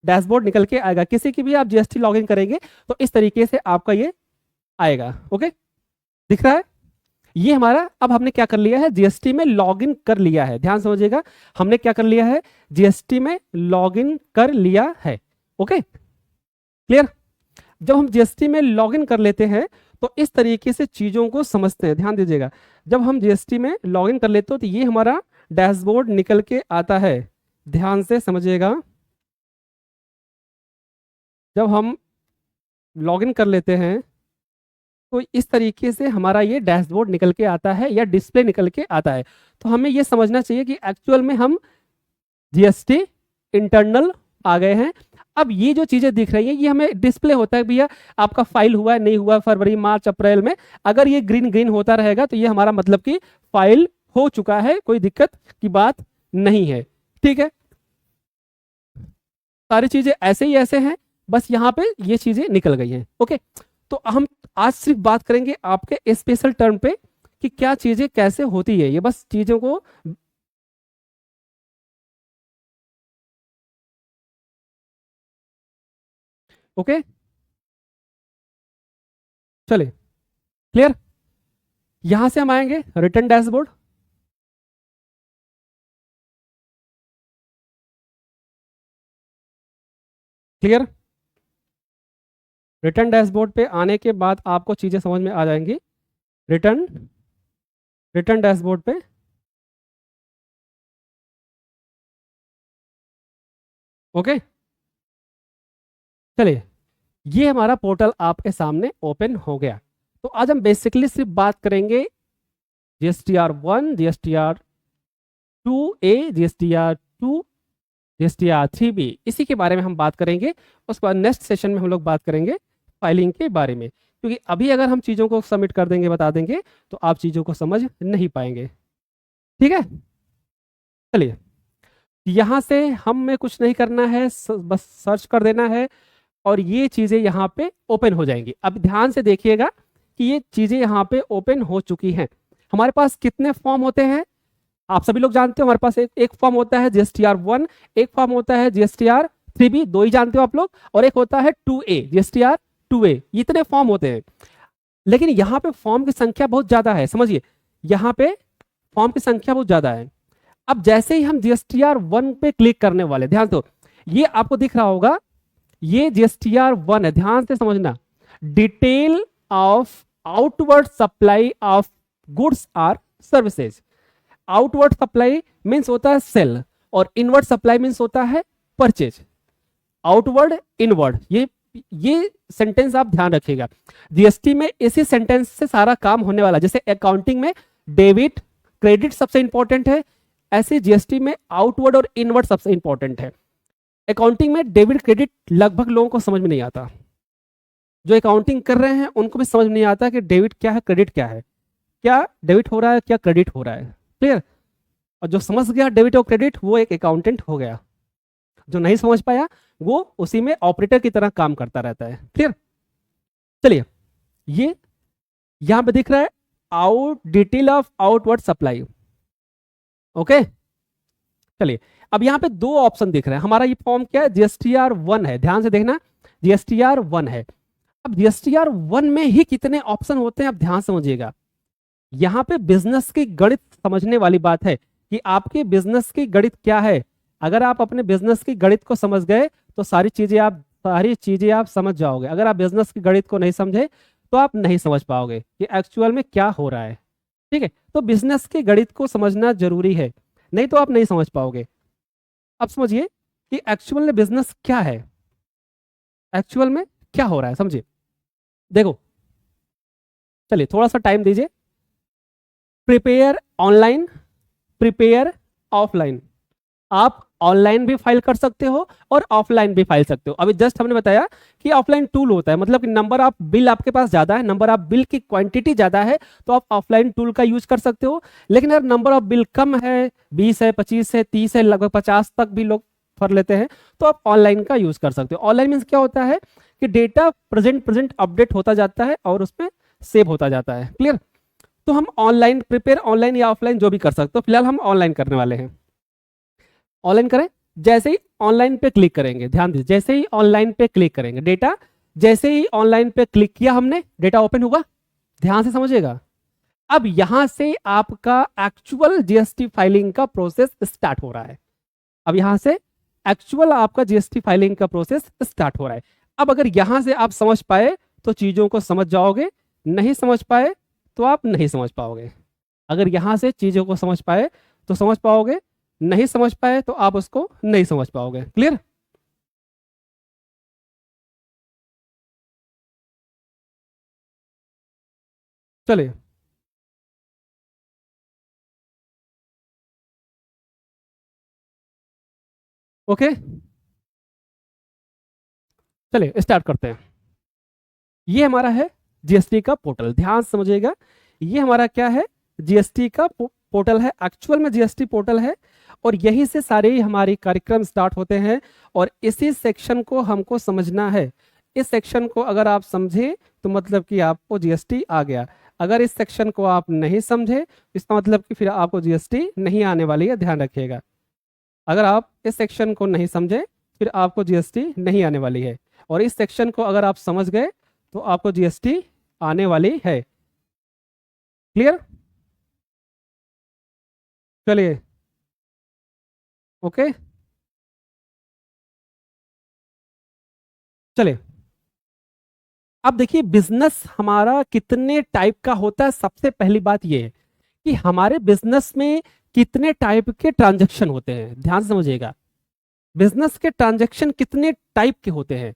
डैशबोर्ड निकल के आएगा। किसी की भी आप जीएसटी लॉगिन करेंगे तो इस तरीके से आपका ये आएगा। ओके, दिख रहा है? ये हमारा, अब हमने क्या कर लिया है, जीएसटी में लॉगिन कर लिया है। ध्यान समझिएगा, हमने क्या कर लिया है, जीएसटी में लॉगिन कर लिया है। Okay, clear? जब हम जीएसटी में लॉगिन कर लेते हैं तो इस तरीके से चीजों को समझते हैं। ध्यान दीजिएगा, जब हम जीएसटी में लॉगिन कर लेते हो तो ये हमारा डैशबोर्ड निकल के आता है। ध्यान से समझिएगा, जब हम लॉगिन कर लेते हैं तो इस तरीके से हमारा ये डैशबोर्ड निकल के आता है या डिस्प्ले निकल के आता है। तो हमें ये समझना चाहिए कि एक्चुअल में हम जीएसटी इंटरनल आ गए हैं। अब ये जो चीजें दिख रही है ये हमें डिस्प्ले होता है भैया, आपका फाइल हुआ है नहीं हुआ, फरवरी मार्च अप्रैल में। अगर ये ग्रीन ग्रीन होता रहेगा तो ये हमारा मतलब कि फाइल हो चुका है, कोई दिक्कत की बात नहीं है, ठीक है। सारी चीजें ऐसे ही ऐसे हैं, बस यहाँ पे ये चीजें निकल गई हैं। ओके, तो हम आज सिर्फ बात करेंगे आपके स्पेशल टर्म पे कि क्या चीजें कैसे होती है, ये बस चीजों को। ओके, चले, क्लियर? यहां से हम आएंगे return dashboard. Clear? Return dashboard पे आने के बाद आपको चीजें समझ में आ जाएंगी। रिटर्न रिटर्न डैशबोर्ड पे ओके, चलिए ये हमारा पोर्टल आपके सामने ओपन हो गया। तो आज हम बेसिकली सिर्फ बात करेंगे GSTR1, GSTR2A, GSTR2, GSTR3B, इसी के बारे में हम बात करेंगे। उसके बाद नेक्स्ट सेशन में हम लोग बात करेंगे फाइलिंग के बारे में, क्योंकि अभी अगर हम चीज़ों को सबमिट कर देंगे, बता देंगे, तो आप चीज़ों को समझ नहीं पाएंगे। ठीक है, चलिए यहाँ से हमें कुछ नहीं करना है, बस सर्च कर देना है और ये चीज़ें यहाँ पे ओपन हो जाएंगी। अब ध्यान से देखिएगा कि ये चीज़ें यहाँ पे ओपन हो चुकी हैं। हमारे पास कितने फॉर्म होते हैं आप सभी लोग जानते हो। हमारे पास एक फॉर्म होता है GSTR1, एक फॉर्म होता है GSTR3B, दो ही जानते हो आप लोग, और एक होता है 2A, GSTR2A। इतने फॉर्म होते हैं, लेकिन यहाँ पे फॉर्म की संख्या बहुत ज्यादा है। समझिए, यहाँ पे फॉर्म की संख्या बहुत ज्यादा है। अब जैसे ही हम GSTR1 पे क्लिक करने वाले, ध्यान दो, ये आपको दिख रहा होगा, ये GSTR1 है, ध्यान से समझना। Detail of outward supply of goods or services. Outward supply means होता है सेल, और इनवर्ड सप्लाई मीन्स होता है परचेज। आउटवर्ड, इनवर्ड, ये सेंटेंस आप ध्यान रखिएगा। जीएसटी में इसी सेंटेंस से सारा काम होने वाला। जैसे अकाउंटिंग में डेबिट क्रेडिट सबसे इंपॉर्टेंट है, ऐसे जीएसटी में आउटवर्ड और इनवर्ड सबसे इंपॉर्टेंट है। अकाउंटिंग में डेबिट क्रेडिट लगभग लोगों को समझ में नहीं आता। जो अकाउंटिंग कर रहे हैं उनको भी समझ में नहीं आता कि डेबिट क्या है, क्रेडिट क्या है, क्या डेबिट हो रहा है, क्या क्रेडिट हो रहा है। क्लियर? और जो समझ गया डेबिट और क्रेडिट, वो एक अकाउंटेंट हो गया। जो नहीं समझ पाया वो उसी में ऑपरेटर की तरह काम करता रहता है। क्लियर? चलिए, ये यहां पे दिख रहा है out detail of outward supply. Okay, चलिए अब यहाँ पे दो ऑप्शन दिख रहे हैं। हमारा ये फॉर्म क्या है, जीएसटीआर 1 है, ध्यान से देखना, जीएसटीआर 1 है। अब जीएसटीआर 1 में ही कितने ऑप्शन होते हैं, आप ध्यान समझिएगा। यहाँ पे बिजनेस की गणित समझने वाली बात है कि आपके बिजनेस की गणित क्या है। अगर आप अपने बिजनेस की गणित को समझ गए तो सारी चीजें आप समझ जाओगे। अगर आप बिजनेस की गणित को नहीं समझे तो आप नहीं समझ पाओगे कि एक्चुअल में क्या हो रहा है। ठीक है, तो बिजनेस की गणित को समझना जरूरी है, नहीं तो आप नहीं समझ पाओगे। अब समझिए कि एक्चुअल में बिजनेस क्या है, एक्चुअल में क्या हो रहा है, समझिए। देखो, चलिए थोड़ा सा टाइम दीजिए। Prepare online, prepare offline. आप ऑनलाइन भी फाइल कर सकते हो और ऑफलाइन भी फाइल सकते हो। अभी जस्ट हमने बताया कि ऑफलाइन टूल होता है, मतलब कि नंबर ऑफ बिल आपके पास ज्यादा है, नंबर ऑफ बिल की क्वांटिटी ज्यादा है तो आप ऑफलाइन टूल का यूज कर सकते हो। लेकिन अगर नंबर ऑफ बिल कम है, 20 है, 25 है, 30 है, लगभग 50 तक भी लोग भर लेते हैं, तो आप ऑनलाइन का यूज कर सकते हो। ऑनलाइन मीन्स क्या होता है कि डेटा प्रेजेंट अपडेट होता जाता है और उसमें सेव होता जाता है। क्लियर? तो हम ऑनलाइन प्रिपेयर, ऑनलाइन या ऑफलाइन जो भी कर सकते हो। फिलहाल हम ऑनलाइन करने वाले हैं। ऑनलाइन करें, जैसे ही ऑनलाइन पे क्लिक करेंगे, ध्यान दीजिए, जैसे ही ऑनलाइन पे क्लिक करेंगे, डेटा जैसे ही ऑनलाइन पे क्लिक किया हमने, डेटा ओपन होगा। ध्यान से समझिएगा। अब यहां से आपका एक्चुअल जीएसटी फाइलिंग का प्रोसेस स्टार्ट हो रहा है। अब यहां से एक्चुअल आपका जीएसटी फाइलिंग का प्रोसेस स्टार्ट हो रहा है। अब अगर यहां से आप समझ पाए तो चीजों को समझ जाओगे, नहीं समझ पाए तो आप नहीं समझ पाओगे। अगर यहां से चीजों को समझ पाए तो समझ पाओगे, नहीं समझ पाए तो आप उसको नहीं समझ पाओगे। क्लियर? चलिए, ओके, चलिए स्टार्ट करते हैं। ये हमारा है जीएसटी का पोर्टल, ध्यान से समझिएगा। ये हमारा क्या है, जीएसटी का पोर्टल है, एक्चुअल में जीएसटी पोर्टल है। और यहीं से सारे हमारे कार्यक्रम स्टार्ट होते हैं और इसी सेक्शन को हमको समझना है। इस सेक्शन को अगर आप समझे तो मतलब कि आपको जीएसटी आ गया। अगर इस सेक्शन को आप नहीं समझे इसका मतलब कि फिर आपको जीएसटी नहीं आने वाली है, ध्यान रखिएगा। अगर आप इस सेक्शन को नहीं समझे फिर आपको जीएसटी नहीं आने वाली है, और इस सेक्शन को अगर आप समझ गए तो आपको जीएसटी आने वाली है। क्लियर? चलिए, ओके, चलिए अब देखिए बिजनेस हमारा कितने टाइप का होता है। सबसे पहली बात यह है कि हमारे बिजनेस में कितने टाइप के ट्रांजैक्शन होते हैं, ध्यान से समझिएगा। बिजनेस के ट्रांजैक्शन कितने टाइप के होते हैं?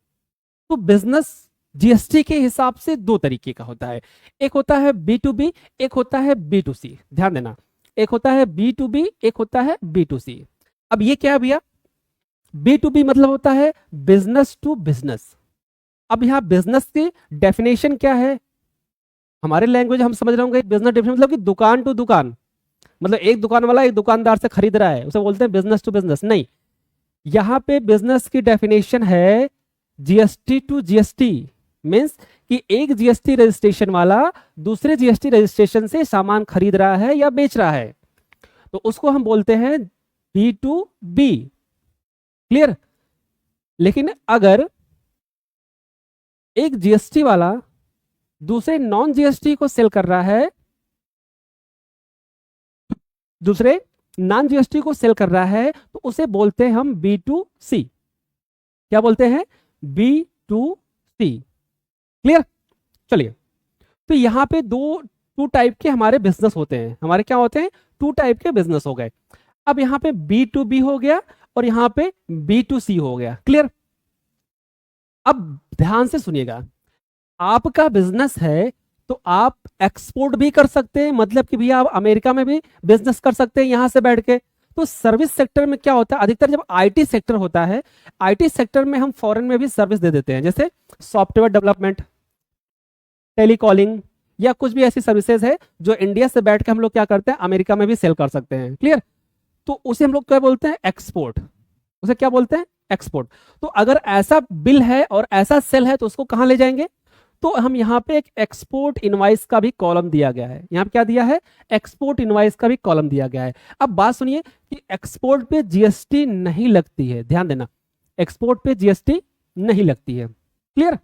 तो बिजनेस जीएसटी के हिसाब से दो तरीके का होता है। एक होता है बी टू बी, एक होता है बी टू सी। ध्यान देना, एक होता है बी टू बी, एक होता है बी टू सी। अब ये क्या है भैया? बी टू बी मतलब होता है बिजनेस टू बिजनेस। अब यहाँ बिजनेस की डेफिनेशन क्या है? हमारे लैंग्वेज हम समझ रहे होंगे, बिजनेस डेफिनेशन मतलब कि दुकान टू दुकान, मतलब एक दुकान वाला एक दुकानदार से खरीद रहा है, उसे बोलते हैं बिजनेस टू बिजनेस। नहीं, यहाँ पे बिजनेस की डेफिनेशन है जीएसटी टू जीएसटी। मीन्स कि एक जीएसटी रजिस्ट्रेशन वाला दूसरे जीएसटी रजिस्ट्रेशन से सामान खरीद रहा है या बेच रहा है, तो उसको हम बोलते हैं बी टू बी। क्लियर? लेकिन अगर एक जीएसटी वाला दूसरे नॉन जीएसटी को सेल कर रहा है, दूसरे नॉन जीएसटी को सेल कर रहा है, तो उसे बोलते हैं हम बी टू सी। क्या बोलते हैं? B to C. क्लियर? चलिए, तो यहां पे टू टाइप के हमारे बिजनेस होते हैं। हमारे क्या होते हैं? टू टाइप के बिजनेस हो गए। अब यहां पे बी टू बी हो गया और यहां पे बी टू सी हो गया। क्लियर? अब ध्यान से सुनिएगा, आपका बिजनेस है तो आप एक्सपोर्ट भी कर सकते हैं, मतलब कि भैया आप अमेरिका में भी बिजनेस कर सकते हैं यहां से बैठ के। तो सर्विस सेक्टर में क्या होता है, अधिकतर जब आईटी सेक्टर होता है, आईटी सेक्टर में हम फॉरेन में भी सर्विस दे देते हैं, जैसे सॉफ्टवेयर डेवलपमेंट, टेलीकॉलिंग, या कुछ भी ऐसी सर्विसेज है जो इंडिया से बैठ के हम लोग क्या करते हैं, अमेरिका में भी सेल कर सकते हैं। क्लियर? तो उसे हम लोग क्या बोलते हैं? एक्सपोर्ट। उसे क्या बोलते हैं? एक्सपोर्ट। तो अगर ऐसा बिल है और ऐसा सेल है तो उसको कहां ले जाएंगे? तो हम यहाँ पे एक एक्सपोर्ट इनवाइस का भी कॉलम दिया गया है। यहाँ पे क्या दिया है? एक्सपोर्ट इनवाइस का भी कॉलम दिया गया है। अब बात सुनिए कि एक्सपोर्ट पे जीएसटी नहीं लगती है, ध्यान देना, एक्सपोर्ट पे जीएसटी नहीं लगती है। क्लियर?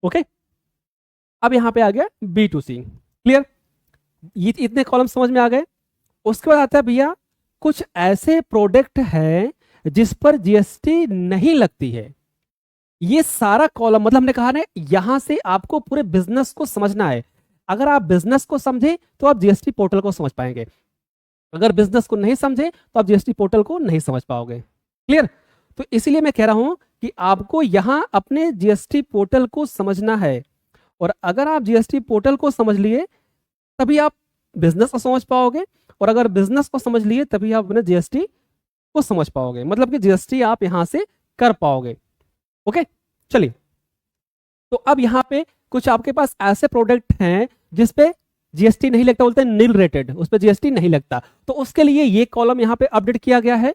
ओके, अब यहां पे आ गया B2C। क्लियर? ये इतने कॉलम समझ में आ गए। उसके बाद आता है भैया कुछ ऐसे प्रोडक्ट हैं जिस पर जीएसटी नहीं लगती है। ये सारा कॉलम मतलब हमने कहा ना, यहां से आपको पूरे बिजनेस को समझना है। अगर आप बिजनेस को समझे तो आप जीएसटी पोर्टल को समझ पाएंगे, अगर बिजनेस को नहीं समझे तो आप जीएसटी पोर्टल को नहीं समझ पाओगे। क्लियर? तो इसीलिए मैं कह रहा हूं कि आपको यहां अपने जीएसटी पोर्टल को समझना है, और अगर आप जीएसटी पोर्टल को समझ लिए तभी आप बिजनेस को समझ पाओगे, और अगर बिजनेस को समझ लिए तभी आप अपने जीएसटी को समझ पाओगे, मतलब कि जीएसटी आप यहां से कर पाओगे। ओके, चलिए, तो अब यहां पे कुछ आपके पास ऐसे प्रोडक्ट हैं जिसपे जीएसटी नहीं लगता, बोलते हैं नील रेटेड, उस पर जीएसटी नहीं लगता। तो उसके लिए ये कॉलम यहां पे अपडेट किया गया है।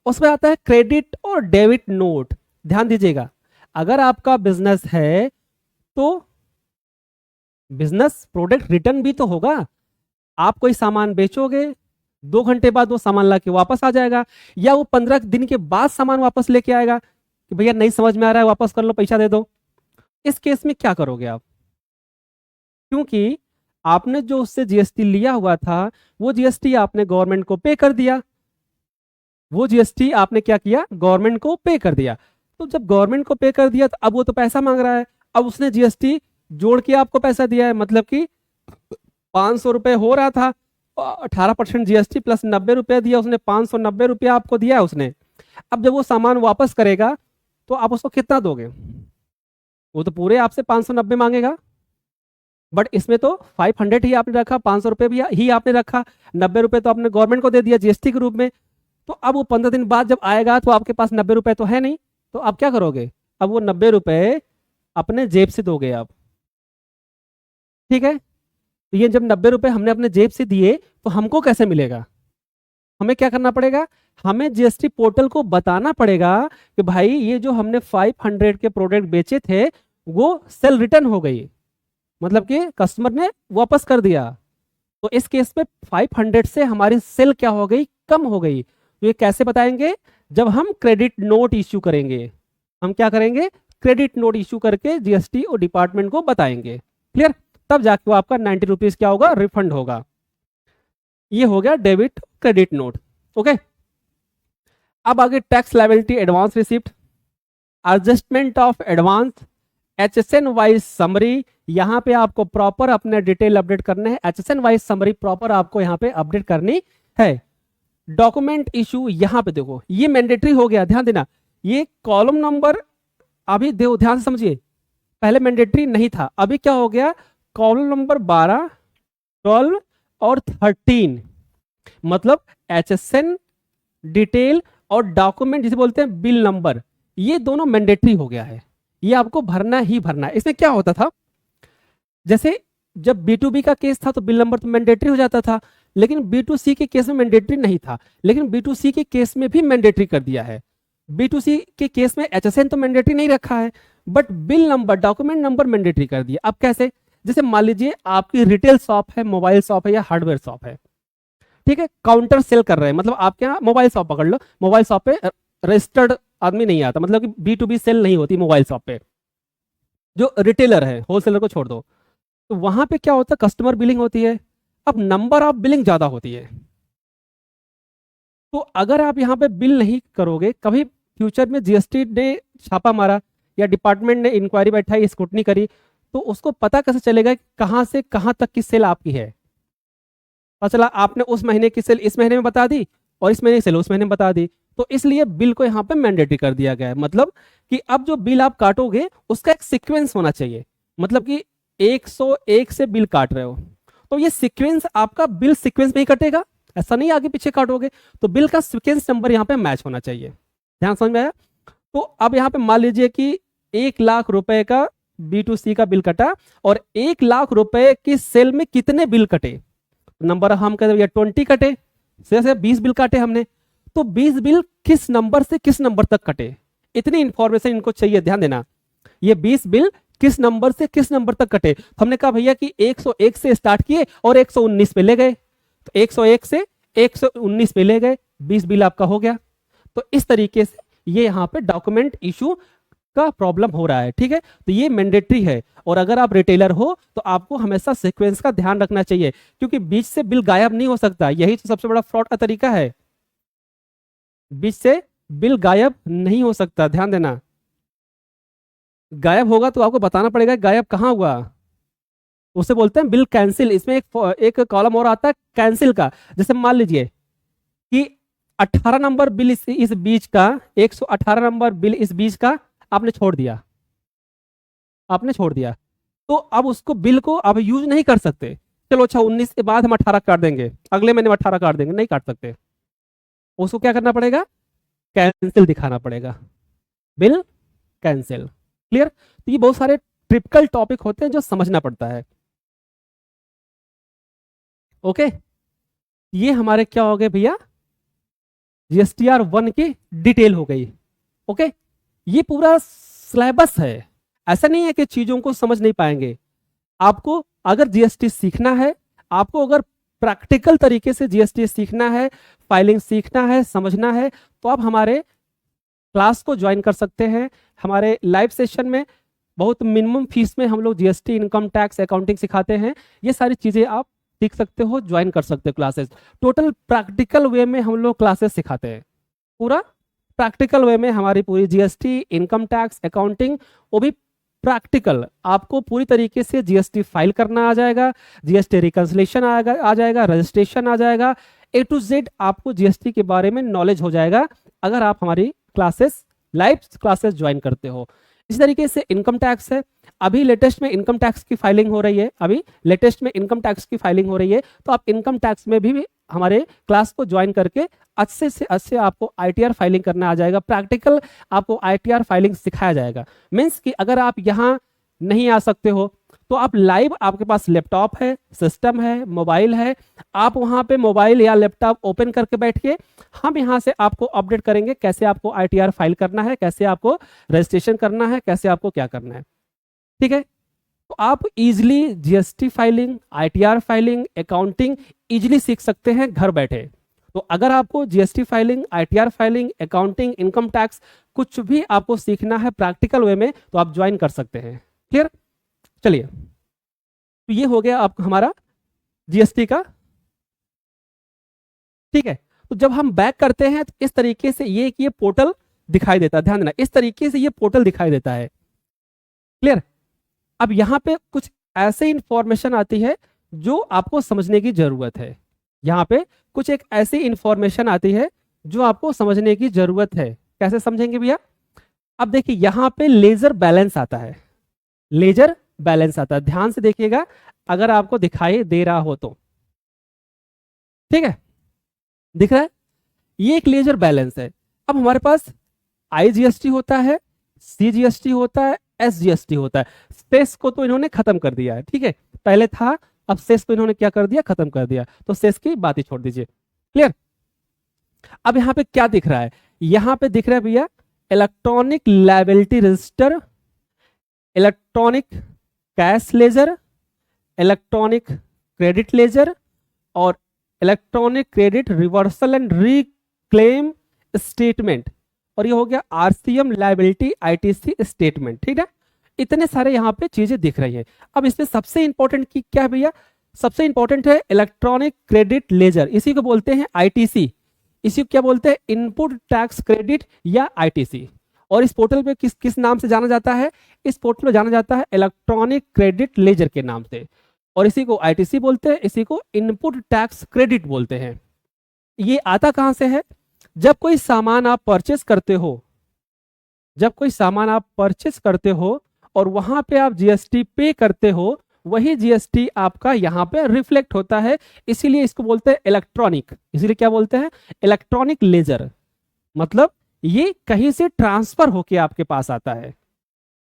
उसमें आता है क्रेडिट और डेबिट नोट। ध्यान दीजिएगा, अगर आपका बिजनेस है तो बिजनेस प्रोडक्ट रिटर्न भी तो होगा। आप कोई सामान बेचोगे, 2 घंटे बाद वो सामान ला के वापस आ जाएगा, या वो 15 दिन के बाद सामान वापस लेके आएगा कि भैया नहीं समझ में आ रहा है, वापस कर लो, पैसा दे दो। इस केस में क्या करोगे आप? क्योंकि आपने जो उससे जीएसटी लिया हुआ था वो जीएसटी आपने गवर्नमेंट को पे कर दिया, वो जीएसटी आपने क्या किया? गवर्नमेंट को पे कर दिया। तो जब गवर्नमेंट को पे कर दिया तो अब वो तो पैसा मांग रहा है, अब उसने जीएसटी जोड़ के आपको पैसा दिया है, मतलब कि 500 रुपए हो रहा था, 18% जीएसटी प्लस 90 रुपया दिया उसने, 590 रुपया आपको दिया है उसने। अब जब वो सामान वापस करेगा तो आप उसको कितना दोगे? वो तो पूरे आपसे 590 मांगेगा, बट इसमें तो 500 ही आपने रखा, 500 रुपये भी ही आपने रखा, 90 रुपए तो आपने गवर्नमेंट को दे दिया जीएसटी के रूप में। तो अब वो 15 दिन बाद जब आएगा तो आपके पास 90 रुपए तो है नहीं, तो आप क्या करोगे? अब वो 90 रुपए अपने जेब से दोगे आप। ठीक है, तो ये जब 90 रुपए हमने अपने जेब से दिए तो हमको कैसे मिलेगा? हमें क्या करना पड़ेगा? हमें जीएसटी पोर्टल को बताना पड़ेगा कि भाई ये जो हमने 500 के प्रोडक्ट बेचे थे वो सेल रिटर्न हो गई, मतलब कि कस्टमर ने वापस कर दिया। तो इस केस में 500 से हमारी सेल क्या हो गई? कम हो गई। तो ये कैसे बताएंगे? जब हम क्रेडिट नोट इश्यू करेंगे। हम क्या करेंगे? क्रेडिट नोट इश्यू करके जीएसटी और डिपार्टमेंट को बताएंगे। क्लियर? तब जाके वो आपका 90 रुपीज क्या होगा? रिफंड होगा। ये हो गया डेबिट क्रेडिट नोट। ओके, अब आगे tax liability advance receipt, adjustment of advance, HSN wise summary. यहां पे आपको प्रॉपर अपने डिटेल अपडेट करने हैं, HSN वाइज समरी प्रॉपर आपको यहां पे अपडेट करनी है। डॉक्यूमेंट इशू, यहां पे देखो ये मैंडेटरी हो गया, ध्यान देना। ये कॉलम नंबर अभी ध्यान से समझिए, पहले मैंडेटरी नहीं था, अभी क्या हो गया? कॉलम नंबर 12, 12 और 13, मतलब HSN डिटेल और डॉक्यूमेंट जिसे बोलते हैं बिल नंबर, ये दोनों मैंडेटरी हो गया है, ये आपको भरना ही भरना है। इसमें क्या होता था, जैसे जब B2B का केस था तो बिल नंबर तो मैंडेटरी हो जाता था, लेकिन B2C के केस में मैंडेटरी नहीं था, लेकिन B2C के केस में भी मैंडेटरी कर दिया है। B2C के केस में HSN तो मैंडेटरी नहीं रखा है, but bill number, document number mandatory कर दिया। अब कैसे? जैसे मान लीजिए आपकी रिटेल शॉप है, मोबाइल शॉप है या हार्डवेयर शॉप है, ठीक है, काउंटर सेल कर रहे हैं, मतलब आपके यहाँ मोबाइल शॉप पकड़ लो, मोबाइल शॉप पे रजिस्टर्ड आदमी नहीं आता, मतलब कि B2B सेल नहीं होती मोबाइल शॉप पे, जो रिटेलर है, होलसेलर को छोड़ दो, तो वहां पे क्या होता है? कस्टमर बिलिंग होती है। अब नंबर ऑफ बिलिंग ज्यादा होती है, तो अगर आप यहाँ पे बिल नहीं करोगे, कभी फ्यूचर में जीएसटी ने छापा मारा या डिपार्टमेंट ने इंक्वायरी बैठाई, स्क्रूटनी करी, तो उसको पता कैसे चलेगा कि कहां से कहां तक की सेल आपकी है? पता चला आपने उस महीने की सेल इस महीने में बता दी और इस महीने की सेल उस महीने में बता दी, तो इसलिए बिल को यहाँ पे मैंडेटरी कर दिया गया है। मतलब कि अब जो बिल आप काटोगे उसका एक सीक्वेंस होना चाहिए, मतलब कि 101 से बिल काट रहे हो तो ये सीक्वेंस आपका बिल सीक्वेंस में ही कटेगा, ऐसा नहीं आगे पीछे काटोगे, तो बिल का सीक्वेंस नंबर यहाँ पे मैच होना चाहिए। ध्यान समझ में आया? तो अब यहाँ पे मान लीजिए कि 1 लाख रुपए का B2C का बिल कटा और 1 लाख रुपए की सेल में कितने बिल कटे? नंबर हम कहते हैं 20 कटे, जैसे 20 बिल काटे हमने, तो 20 बिल किस नंबर से किस नंबर तक कटे? इतनी इंफॉर्मेशन इनको चाहिए, ध्यान देना। ये 20 बिल किस नंबर से किस नंबर तक कटे, तो हमने कहा भैया कि 101 से स्टार्ट किए और 119 पे ले गए, तो 101 से 119 पे ले गए, 20 बिल आपका हो गया। तो इस तरीके से ये यहाँ पे डॉक्यूमेंट इशू का प्रॉब्लम हो रहा है, ठीक है। तो ये मैंडेटरी है, और अगर आप रिटेलर हो तो आपको हमेशा सीक्वेंस का ध्यान रखना चाहिए, क्योंकि बीच से बिल गायब नहीं हो सकता। यही तो सबसे बड़ा फ्रॉड का तरीका है, बीच से बिल गायब नहीं हो सकता, ध्यान देना। गायब होगा तो आपको बताना पड़ेगा गायब कहाँ हुआ, उसे बोलते हैं बिल कैंसिल। इसमें एक कॉलम और आता है कैंसिल का। जैसे मान लीजिए कि 18 नंबर बिल इस बीच का, 118 नंबर बिल इस बीच का आपने छोड़ दिया, आपने छोड़ दिया, तो अब उसको बिल को आप यूज नहीं कर सकते। चलो अच्छा 19 के बाद हम 18 काट देंगे, अगले महीने में 18 काट देंगे, नहीं काट सकते। उसको क्या करना पड़ेगा, कैंसिल दिखाना पड़ेगा, बिल कैंसिल। क्लियर। तो ये बहुत सारे ट्रिपिकल टॉपिक होते हैं जो समझना पड़ता है। ओके, ये हमारे क्या हो गए भैया, जीएसटीआर 1 की डिटेल हो गई। ओके, ये पूरा सिलेबस है, ऐसा नहीं है कि चीजों को समझ नहीं पाएंगे। आपको अगर जीएसटी सीखना है, आपको अगर प्रैक्टिकल तरीके से जीएसटी सीखना है, फाइलिंग सीखना है, समझना है, तो आप हमारे क्लास को ज्वाइन कर सकते हैं। हमारे लाइव सेशन में बहुत मिनिमम फीस में हम लोग जीएसटी, इनकम टैक्स, अकाउंटिंग सिखाते हैं। ये सारी चीजें आप सीख सकते हो, ज्वाइन कर सकते हो क्लासेस। टोटल प्रैक्टिकल वे में हम लोग क्लासेस सिखाते हैं, पूरा प्रैक्टिकल वे में हमारी पूरी जीएसटी, इनकम टैक्स, अकाउंटिंग, वो भी प्रैक्टिकल। आपको पूरी तरीके से जीएसटी फाइल करना आ जाएगा, जीएसटी रिकंसिलेशन आ जाएगा, रजिस्ट्रेशन आ जाएगा, ए टू जेड आपको जीएसटी के बारे में नॉलेज हो जाएगा अगर आप हमारी क्लासेस, लाइव क्लासेस ज्वाइन करते हो। इसी तरीके से इनकम टैक्स है, अभी लेटेस्ट में इनकम टैक्स की फाइलिंग हो रही है, अभी लेटेस्ट में इनकम टैक्स की फाइलिंग हो रही है, तो आप इनकम टैक्स में भी हमारे क्लास को ज्वाइन करके अच्छे से अच्छे आपको आईटीआर फाइलिंग करना आ जाएगा। प्रैक्टिकल आपको आईटीआर फाइलिंग सिखाया जाएगा। मीन्स कि अगर आप यहाँ नहीं आ सकते हो तो आप लाइव, आपके पास लैपटॉप है, सिस्टम है, मोबाइल है, आप वहां पे मोबाइल या लैपटॉप ओपन करके बैठिए, हम यहाँ से आपको अपडेट करेंगे कैसे आपको आईटीआर फाइल करना है, कैसे आपको रजिस्ट्रेशन करना है, कैसे आपको क्या करना है। ठीक है, तो आप easily GST filing, ITR filing, accounting easily सीख सकते हैं घर बैठे। तो अगर आपको GST filing, ITR filing, accounting, income tax कुछ भी आपको सीखना है प्रैक्टिकल वे में, तो आप ज्वाइन कर सकते हैं। क्लियर। चलिए, तो ये हो गया आपका हमारा जीएसटी का। ठीक है, तो जब हम बैक करते हैं तो इस तरीके से ये पोर्टल दिखाई देता है, ध्यान देना, इस तरीके से ये पोर्टल दिखाई देता है। क्लियर। अब यहां पे कुछ ऐसे इंफॉर्मेशन आती है जो आपको समझने की जरूरत है। यहां पे कुछ एक ऐसी इंफॉर्मेशन आती है जो आपको समझने की जरूरत है। कैसे समझेंगे भैया, अब देखिए यहां पे लेजर बैलेंस आता है, लेजर बैलेंस आता है, ध्यान से देखिएगा अगर आपको दिखाई दे रहा हो तो। ठीक है, दिख रहा है, ये एक लेजर बैलेंस है। अब हमारे पास आईजीएसटी होता है, सीजीएसटी होता है, एसजीएसटी होता है। सेस को तो इन्होंने खत्म कर दिया है, ठीक है, पहले था, अब सेस को इन्होंने क्या कर दिया, खत्म कर दिया, तो सेस की बात ही छोड़ दीजिए। क्लियर। अब यहां पे क्या दिख रहा है, यहां पे दिख रहा है भैया electronic liability register, electronic cash ledger, electronic credit ledger और electronic credit reversal and reclaim statement, और ये हो गया आरसीएम लायबिलिटी आईटीसी स्टेटमेंट। ठीक है, इतने सारे यहाँ पे चीजें दिख रही हैं। अब इसमें सबसे इंपॉर्टेंट की क्या है भैया, सबसे इंपॉर्टेंट है इलेक्ट्रॉनिक क्रेडिट लेजर, इसी को बोलते हैं आईटीसी, इसी को क्या बोलते हैं, इनपुट टैक्स क्रेडिट या आईटीसी। और इस पोर्टल पे किस किस नाम से जाना जाता है, इस पोर्टल में जाना जाता है इलेक्ट्रॉनिक क्रेडिट लेजर के नाम से, और इसी को आईटीसी बोलते हैं, इसी को इनपुट टैक्स क्रेडिट बोलते हैं। ये आता कहां से है, जब कोई सामान आप परचेस करते हो, जब कोई सामान आप परचेस करते हो और वहां पे आप जीएसटी पे करते हो, वही जीएसटी आपका यहाँ पे रिफ्लेक्ट होता है, इसीलिए इसको बोलते हैं इलेक्ट्रॉनिक, इसीलिए क्या बोलते हैं, इलेक्ट्रॉनिक लेजर। मतलब ये कहीं से ट्रांसफर होके आपके पास आता है,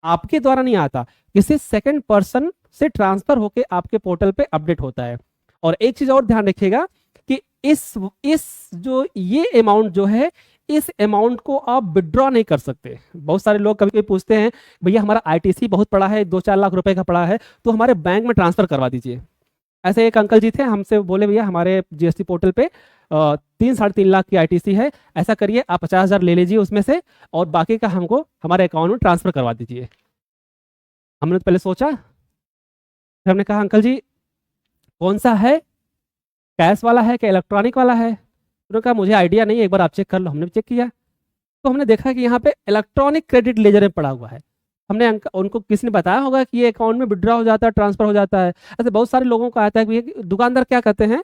आपके द्वारा नहीं आता, किसी सेकंड पर्सन से ट्रांसफर होके आपके पोर्टल पे अपडेट होता है। और एक चीज और ध्यान रखिएगा कि इस जो ये अमाउंट जो है, इस अमाउंट को आप विड्रॉ नहीं कर सकते। बहुत सारे लोग कभी कभी पूछते हैं भैया हमारा आईटीसी बहुत पड़ा है, 2-4 लाख रुपए का पड़ा है, तो हमारे बैंक में ट्रांसफर करवा दीजिए। ऐसे एक अंकल जी थे, हमसे बोले भैया हमारे जीएसटी पोर्टल पे 3-3.5 लाख की आईटीसी है, ऐसा करिए आप 50,000 ले लीजिए उसमें से और बाकी का हमको हमारे अकाउंट में ट्रांसफर करवा दीजिए। हमने तो पहले सोचा, फिर हमने कहा अंकल जी कौन सा है, कैश वाला है कि इलेक्ट्रॉनिक वाला है? उन्होंने कहा मुझे आइडिया नहीं है, एक बार आप चेक कर लो। हमने भी चेक किया तो हमने देखा कि यहाँ पे इलेक्ट्रॉनिक क्रेडिट लेजर में पड़ा हुआ है। हमने उनको किसी ने बताया होगा कि ये अकाउंट में विड्रॉ हो जाता है, ट्रांसफर हो जाता है। ऐसे बहुत सारे लोगों को आता है कि दुकानदार क्या करते हैं,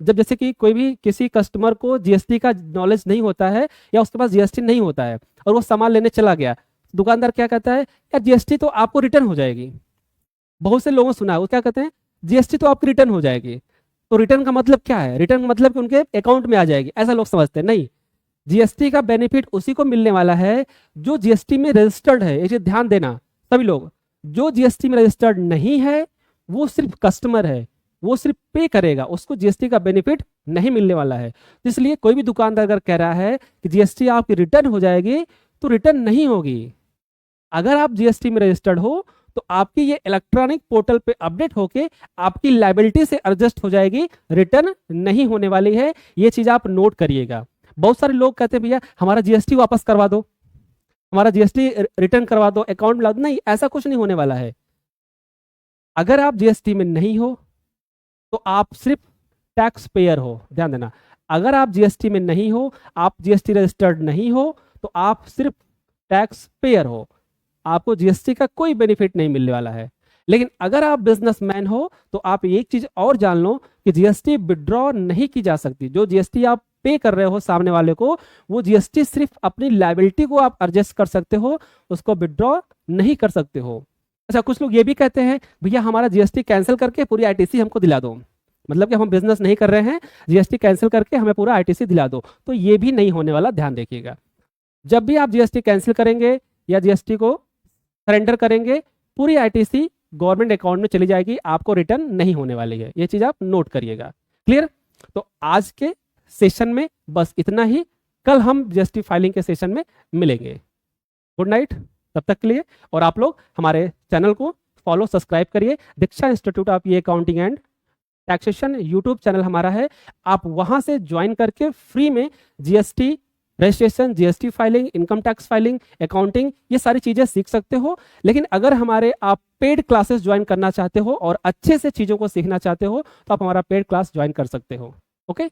जब जैसे कि कोई भी किसी कस्टमर को जीएसटी का नॉलेज नहीं होता है या उसके पास जीएसटी नहीं होता है और वो सामान लेने चला गया, दुकानदार क्या कहता है यार जीएसटी तो आपको रिटर्न हो जाएगी। बहुत से लोगों ने सुना है, वो क्या कहते हैं जीएसटी तो आपकी रिटर्न हो जाएगी। तो रिटर्न का मतलब क्या है? रिटर्न का मतलब कि उनके अकाउंट में आ जाएगी, ऐसा लोग समझते हैं। नहीं, जीएसटी का बेनिफिट उसी को मिलने वाला है जो जीएसटी में रजिस्टर्ड है। ये ध्यान देना सभी लोग, जो जीएसटी में रजिस्टर्ड नहीं है वो सिर्फ कस्टमर है, वो सिर्फ पे करेगा, उसको जीएसटी का बेनिफिट नहीं मिलने वाला है। तो इसलिए कोई भी दुकानदार अगर कह रहा है कि जीएसटी आपकी रिटर्न हो जाएगी, तो रिटर्न नहीं होगी। अगर आप जीएसटी में रजिस्टर्ड हो तो आपकी ये इलेक्ट्रॉनिक पोर्टल पे अपडेट होके आपकी लायबिलिटी से एडजस्ट हो जाएगी, रिटर्न नहीं होने वाली है। ये चीज आप नोट करिएगा। बहुत सारे लोग कहते हैं भैया हमारा जीएसटी वापस करवा दो, हमारा जीएसटी रिटर्न करवा दो, अकाउंट में ला दो। नहीं, ऐसा कुछ नहीं होने वाला है। अगर आप जीएसटी में नहीं हो तो आप सिर्फ टैक्स पेयर हो, ध्यान देना। अगर आप जीएसटी में नहीं हो, आप जीएसटी रजिस्टर्ड नहीं हो, तो आप सिर्फ टैक्स पेयर हो, आपको जीएसटी का कोई बेनिफिट नहीं मिलने वाला है। लेकिन अगर आप बिजनेसमैन हो तो आप एक चीज और जान लो कि जीएसटी विड्रॉ नहीं की जा सकती। जो जीएसटी आप पे कर रहे हो सामने वाले को, वो जीएसटी सिर्फ अपनी लायबिलिटी को आप एडजस्ट कर सकते हो, उसको विड्रॉ नहीं कर सकते हो। अच्छा, कुछ लोग ये भी कहते हैं भैया हमारा जीएसटी कैंसिल करके पूरी आईटीसी हमको दिला दो, मतलब कि हम बिजनेस नहीं कर रहे हैं, जीएसटी कैंसिल करके हमें पूरा आईटीसी दिला दो। तो ये भी नहीं होने वाला, ध्यान रखिएगा। जब भी आप जीएसटी कैंसिल करेंगे या जीएसटी को सरेंडर करेंगे, पूरी आईटीसी गवर्नमेंट अकाउंट में चली जाएगी, आपको रिटर्न नहीं होने वाली है। ये चीज आप नोट करिएगा। क्लियर? तो आज के सेशन में बस इतना ही, कल हम जीएसटी फाइलिंग के सेशन में मिलेंगे। गुड नाइट तब तक के लिए। और आप लोग हमारे चैनल को फॉलो सब्सक्राइब करिए। Diksha institute of e accounting and taxation YouTube channel हमारा है, आप वहां से ज्वाइन करके फ्री में GST registration, GST filing, income tax filing, accounting, ये सारी चीजें सीख सकते हो। लेकिन अगर हमारे आप पेड क्लासेस ज्वाइन करना चाहते हो और अच्छे से चीजों को सीखना चाहते हो तो आप हमारा पेड क्लास ज्वाइन कर सकते हो। ओके।